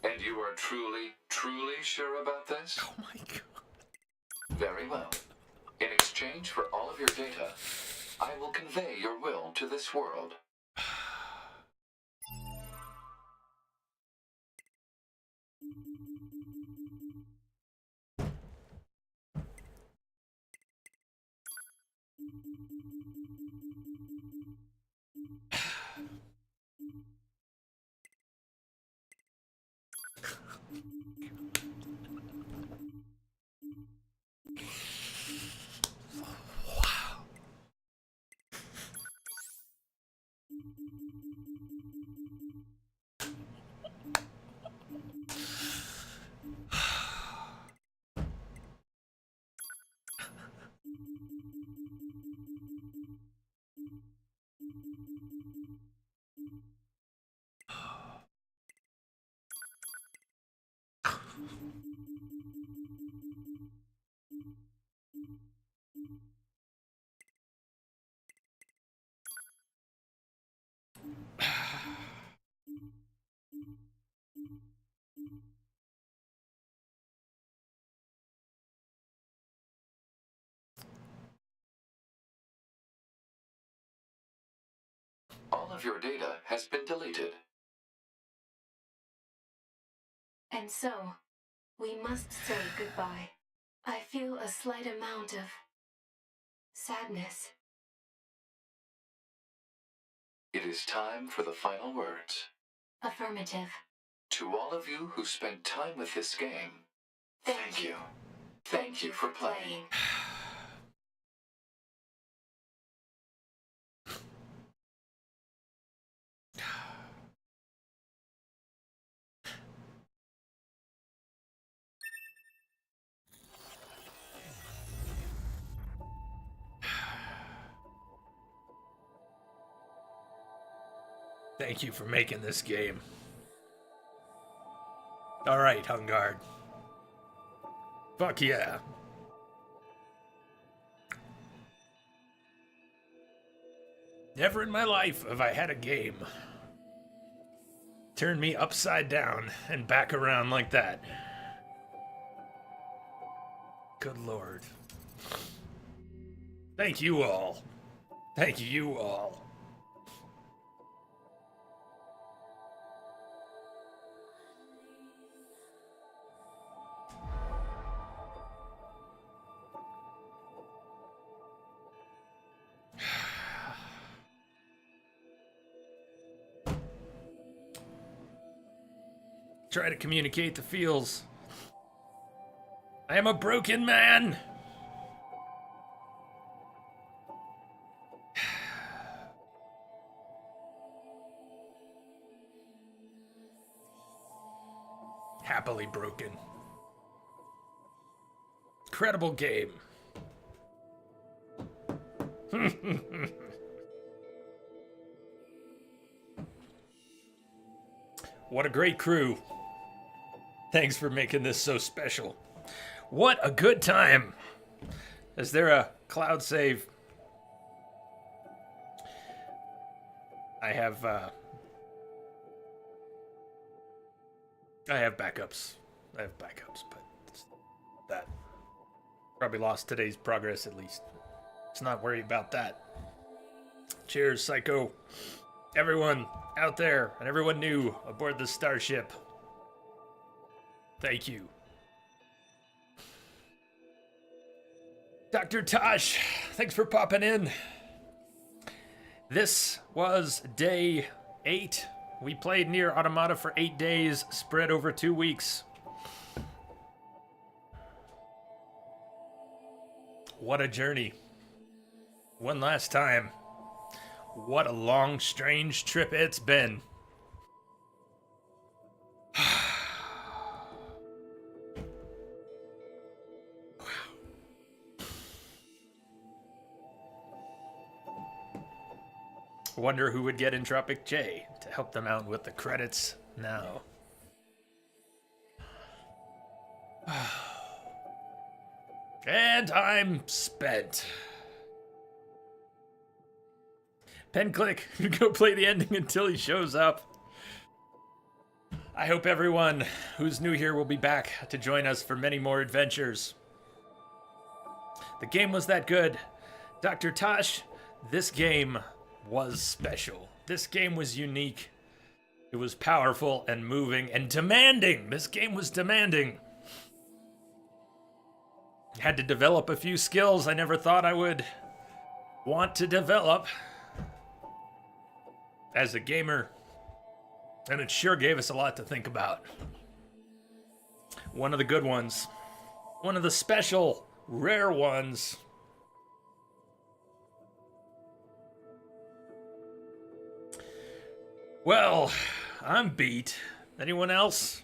Speaker 5: And you are truly, truly sure about this?
Speaker 1: Oh my God.
Speaker 5: Very well. In exchange for all of your data, I will convey your will to this world. All of your data has been deleted.
Speaker 4: And so, we must say goodbye. I feel a slight amount of sadness.
Speaker 5: It is time for the final words.
Speaker 4: Affirmative.
Speaker 5: To all of you who spent time with this game, thank you. Thank you for playing.
Speaker 1: Thank you for making this game. Alright, Hungard. Fuck yeah. Never in my life have I had a game turn me upside down and back around like that. Good lord. Thank you all. Thank you all. Try to communicate the feels. I am a broken man. Happily broken. Incredible game. What a great crew. Thanks for making this so special. What a good time. Is there a cloud save? I have backups. But that probably lost today's progress at least. Let's not worry about that. Cheers, Psycho. Everyone out there and everyone new aboard the starship. Thank you. Dr. Tosh, thanks for popping in. This was day 8. We played NieR Automata for 8 days, spread over 2 weeks. What a journey. One last time. What a long, strange trip it's been. Wonder who would get Entropic J to help them out with the credits now. And I'm spent. Pen click, go play the ending until he shows up. I hope everyone who's new here will be back to join us for many more adventures. The game was that good. Dr. Tosh, this game was special. This game was unique. It was powerful and moving and demanding. This game was demanding. Had to develop a few skills I never thought I would want to develop as a gamer. And it sure gave us a lot to think about. One of the good ones. One of the special, rare ones. Well, I'm beat. Anyone else?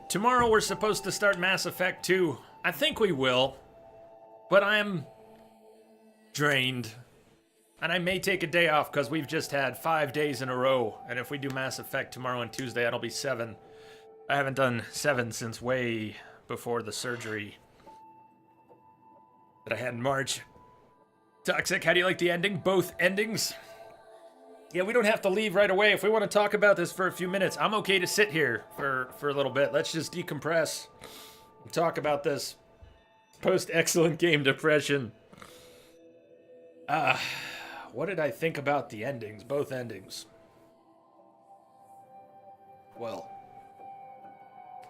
Speaker 1: Tomorrow we're supposed to start Mass Effect 2. I think we will. But I'm drained. And I may take a day off because we've just had 5 days in a row. And if we do Mass Effect tomorrow and Tuesday, that'll be 7. I haven't done 7 since way before the surgery that I had in March. Toxic, how do you like the ending? Both endings? Yeah, we don't have to leave right away. If we want to talk about this for a few minutes, I'm okay to sit here for a little bit. Let's just decompress and talk about this post-excellent game depression. What did I think about the endings? Both endings. Well,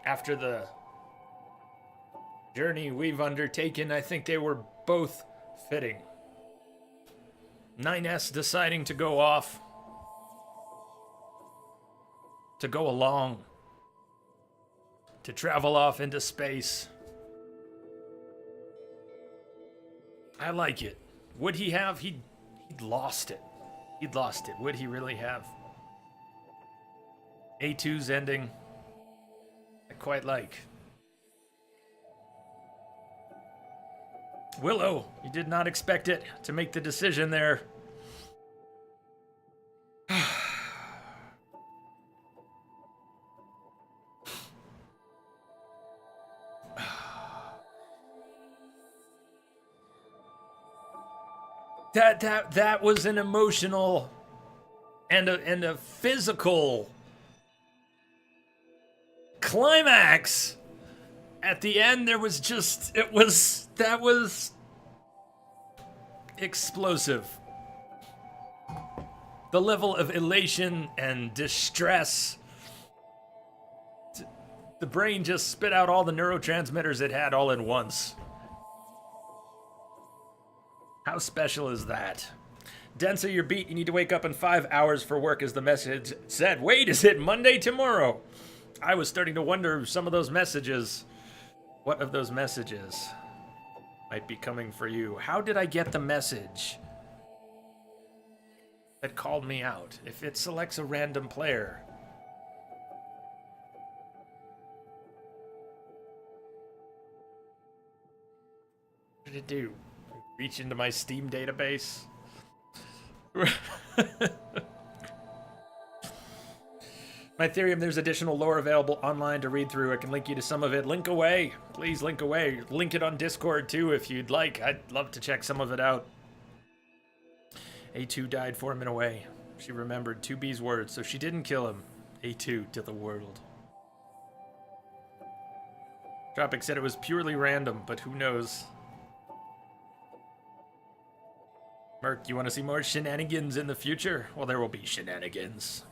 Speaker 1: after the journey we've undertaken, I think they were both fitting. 9S deciding to go off, to go along, to travel off into space. I like it. Would he have? He'd lost it. He'd lost it. Would he really have? A2's ending, I quite like. Willow, you did not expect it to make the decision there. That was an emotional and a physical climax. At the end, there was just that was explosive. The level of elation and distress. The brain just spit out all the neurotransmitters it had all at once. How special is that? Densa, you're beat. You need to wake up in 5 hours for work, as the message said. Wait, is it Monday tomorrow? I was starting to wonder some of those messages. What of those messages might be coming for you? How did I get the message that called me out? If it selects a random player. What did it do? Reach into my Steam database? My Ethereum, there's additional lore available online to read through. I can link you to some of it. Link away. Please link away. Link it on Discord too if you'd like. I'd love to check some of it out. A2 died 4 men away. She remembered 2B's words, so she didn't kill him. A2 to the world. Tropic said it was purely random, but who knows? Merc, you want to see more shenanigans in the future? Well, there will be shenanigans.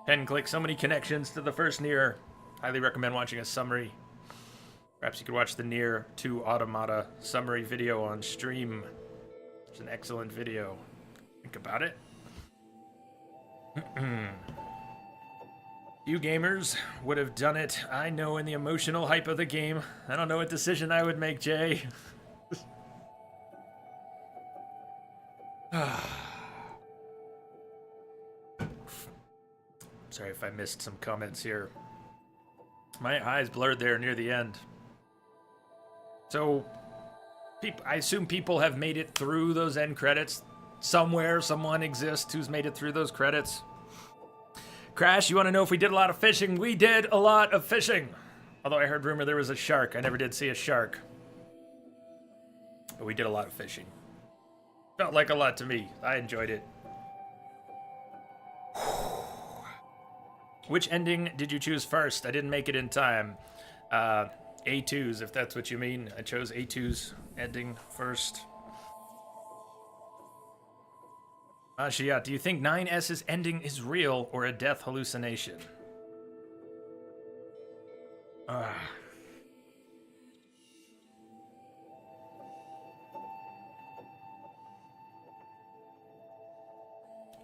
Speaker 1: Pen click, so many connections to the first NieR. Highly recommend watching a summary. Perhaps you could watch the NieR 2 Automata summary video on stream. It's an excellent video. Think about it. You gamers would have done it. I know, in the emotional hype of the game. I don't know what decision I would make, Jay. Sorry if I missed some comments here. My eyes blurred there near the end. So, I assume people have made it through those end credits. Somewhere, someone exists who's made it through those credits. Crash, you want to know if we did a lot of fishing? We did a lot of fishing. Although I heard rumor there was a shark. I never did see a shark. But we did a lot of fishing. Felt like a lot to me. I enjoyed it. Which ending did you choose first? I didn't make it in time. A2's, if that's what you mean. I chose A2's ending first. Shia, do you think 9S's ending is real or a death hallucination?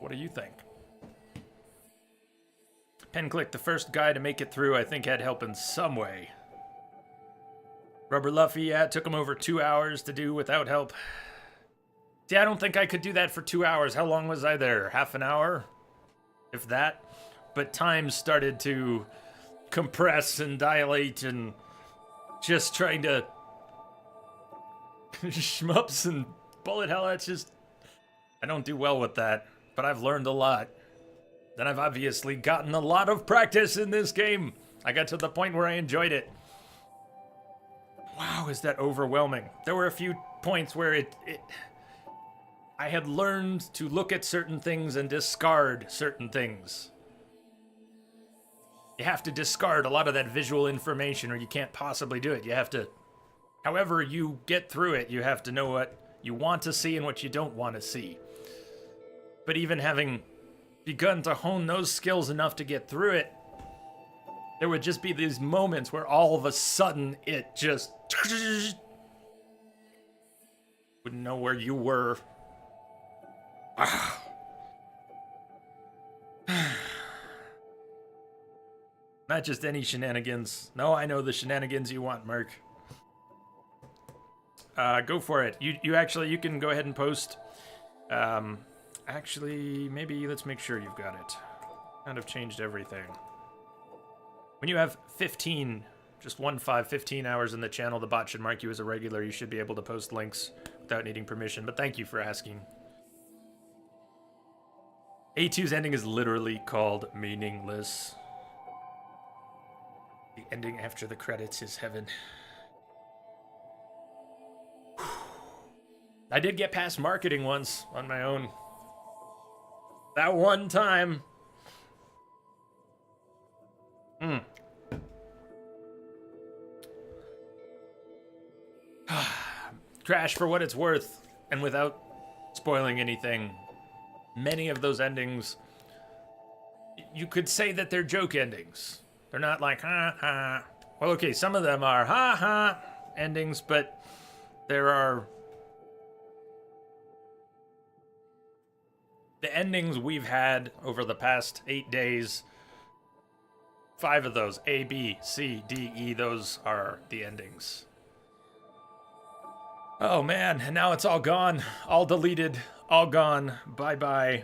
Speaker 1: What do you think? Pen click, the first guy to make it through, I think, had help in some way. Rubber Luffy, yeah, it took him over 2 hours to do without help. See, I don't think I could do that for 2 hours. How long was I there? Half an hour? If that? But time started to compress and dilate and just trying to shmups and bullet hell, that's just... I don't do well with that, but I've learned a lot. Then I've obviously gotten a lot of practice in this game. I got to the point where I enjoyed it. Wow, is that overwhelming? There were a few points where I had learned to look at certain things and discard certain things. You have to discard a lot of that visual information or you can't possibly do it. You have to, however you get through it, you have to know what you want to see and what you don't want to see. But even having begun to hone those skills enough to get through it, there would just be these moments where all of a sudden it just wouldn't know where you were. Not just any shenanigans. No, I know the shenanigans you want, Merc. Go for it. You can go ahead and post. Actually, maybe let's make sure you've got it. Kind of changed everything. When you have 15 hours in the channel, the bot should mark you as a regular. You should be able to post links without needing permission, but thank you for asking. A2's ending is literally called meaningless. The ending after the credits is heaven. I did get past marketing once on my own. That one time. Crash, for what it's worth, and without spoiling anything, many of those endings, you could say that they're joke endings. They're not like, ha ha. Well, okay, some of them are ha ha endings, but there are the endings we've had over the past 8 days. 5 of those, A, B, C, D, E, those are the endings. Oh man, and now it's all gone, all deleted, all gone, bye-bye.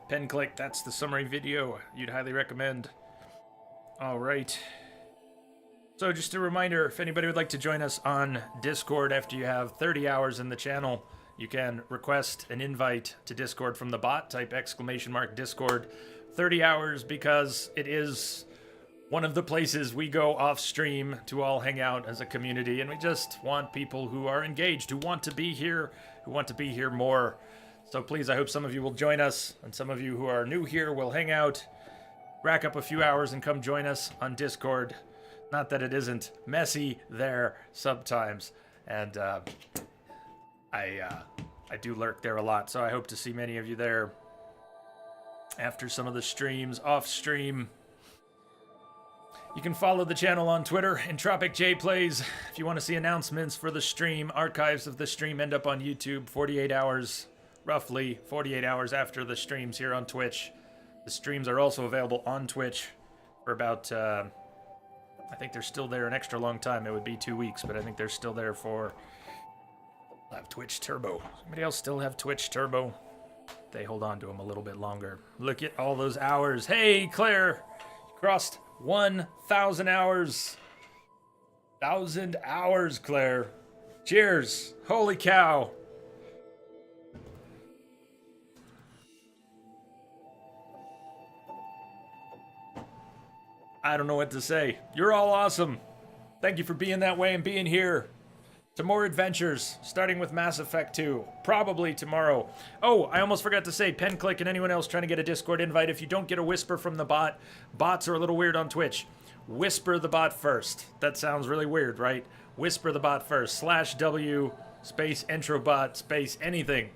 Speaker 1: Pen click, that's the summary video you'd highly recommend. All right. So just a reminder, if anybody would like to join us on Discord after you have 30 hours in the channel, you can request an invite to Discord from the bot, type !Discord. 30 hours because it is one of the places we go off stream to all hang out as a community, and we just want people who are engaged, who want to be here more. So please, I hope some of you will join us, and some of you who are new here will hang out, rack up a few hours, and come join us on Discord. Not that it isn't messy there sometimes, and I do lurk there a lot, so I hope to see many of you there after some of the streams, off stream. You can follow the channel on Twitter, EntropicJPlays. If you want to see announcements for the stream, archives of the stream end up on YouTube 48 hours, roughly 48 hours after the streams here on Twitch. The streams are also available on Twitch for about, I think they're still there an extra long time. It would be 2 weeks, but I think they're still there for... I'll have Twitch Turbo. Somebody else still have Twitch Turbo? They hold on to them a little bit longer. Look at all those hours. Hey, Claire! You crossed 1,000 hours. 1,000 hours, Claire. Cheers. Holy cow. I don't know what to say. You're all awesome. Thank you for being that way and being here. To more adventures, starting with Mass Effect 2. Probably tomorrow. Oh, I almost forgot to say, PenClick and anyone else trying to get a Discord invite, if you don't get a whisper from the bot, bots are a little weird on Twitch. Whisper the bot first. That sounds really weird, right? Whisper the bot first. /W, space introbot, space anything.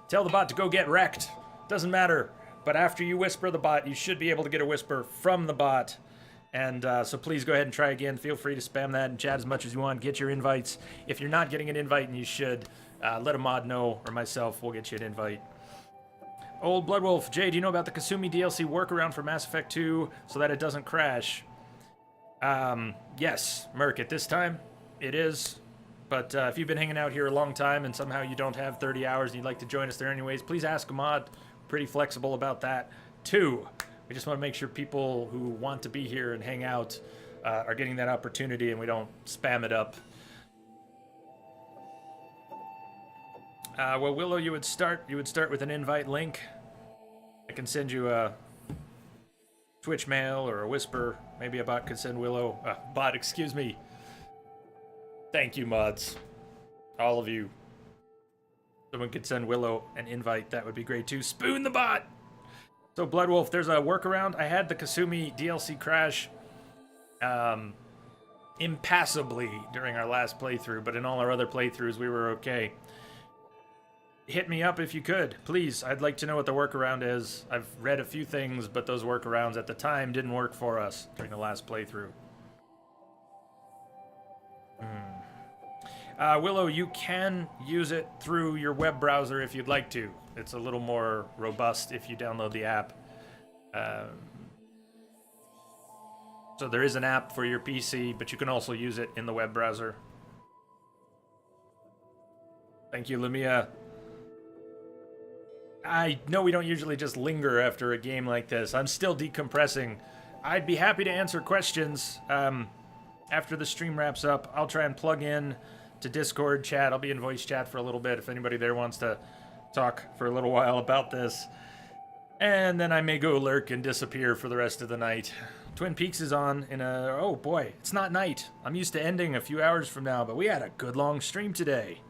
Speaker 1: Tell the bot to go get wrecked. Doesn't matter. But after you whisper the bot, you should be able to get a whisper from the bot. And so please go ahead and try again. Feel free to spam that and chat as much as you want. Get your invites. If you're not getting an invite, and you should, let a mod know, or myself, we'll get you an invite. Old Bloodwolf, Jay, do you know about the Kasumi DLC workaround for Mass Effect 2 so that it doesn't crash? Yes, Merc, at this time, it is. But if you've been hanging out here a long time and somehow you don't have 30 hours and you'd like to join us there anyways, please ask a mod. pretty flexible about that. 2, we just want to make sure people who want to be here and hang out are getting that opportunity and we don't spam it up. Well, Willow, you would start with an invite link. I can send you a Twitch mail or a whisper. Maybe a bot could send Willow. Bot, excuse me. Thank you, mods. All of you. Someone could send Willow an invite. That would be great too. Spoon the bot! So, Bloodwolf, there's a workaround. I had the Kasumi DLC crash impassably during our last playthrough, but in all our other playthroughs, we were okay. Hit me up if you could, please. I'd like to know what the workaround is. I've read a few things, but those workarounds at the time didn't work for us during the last playthrough. Willow, you can use it through your web browser if you'd like to. It's a little more robust if you download the app. So there is an app for your PC, but you can also use it in the web browser. Thank you, Lumia. I know we don't usually just linger after a game like this. I'm still decompressing. I'd be happy to answer questions after the stream wraps up. I'll try and plug in to Discord chat. I'll be in voice chat for a little bit if anybody there wants to talk for a little while about this. And then I may go lurk and disappear for the rest of the night. Twin Peaks is on in a... Oh boy, it's not night. I'm used to ending a few hours from now, but we had a good long stream today.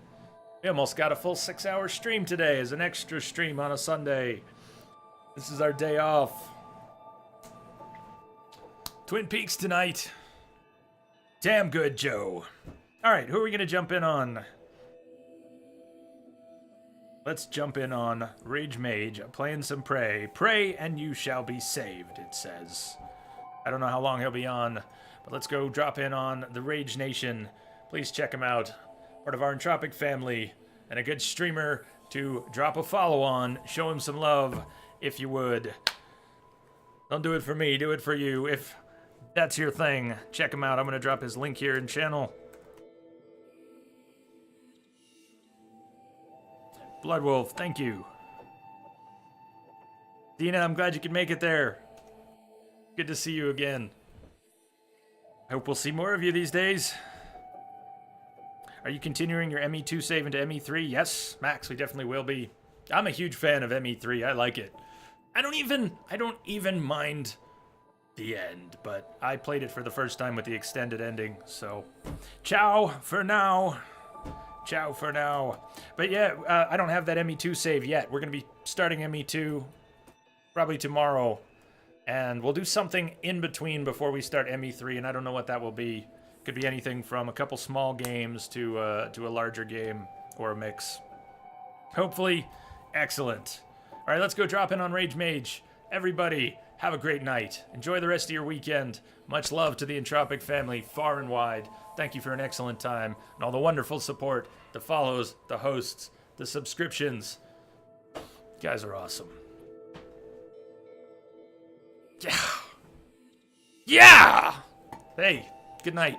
Speaker 1: We almost got a full 6-hour stream today as an extra stream on a Sunday. This is our day off. Twin Peaks tonight. Damn good, Joe. Alright, who are we going to jump in on? Let's jump in on Rage Mage, playing some Prey. Pray and you shall be saved, it says. I don't know how long he'll be on, but let's go drop in on the Rage Nation. Please check him out. Part of our Entropic family, and a good streamer to drop a follow on. Show him some love, if you would. Don't do it for me, do it for you. If that's your thing, check him out. I'm going to drop his link here in channel. Bloodwolf, thank you. Dina, I'm glad you could make it there. Good to see you again. I hope we'll see more of you these days. Are you continuing your ME2 save into ME3? Yes, Max, we definitely will be. I'm a huge fan of ME3. I like it. I don't even mind the end, but I played it for the first time with the extended ending, so ciao for now. Ciao for now. But yeah, I don't have that ME2 save yet. We're going to be starting ME2 probably tomorrow, and we'll do something in between before we start ME3, and I don't know what that will be. Could be anything from a couple small games to a larger game or a mix. Hopefully, excellent. All right, let's go drop in on Rage Mage. Everybody, have a great night. Enjoy the rest of your weekend. Much love to the Entropic family, far and wide. Thank you for an excellent time and all the wonderful support, the follows, the hosts, the subscriptions. You guys are awesome. Yeah. Yeah! Hey, good night.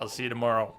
Speaker 1: I'll see you tomorrow.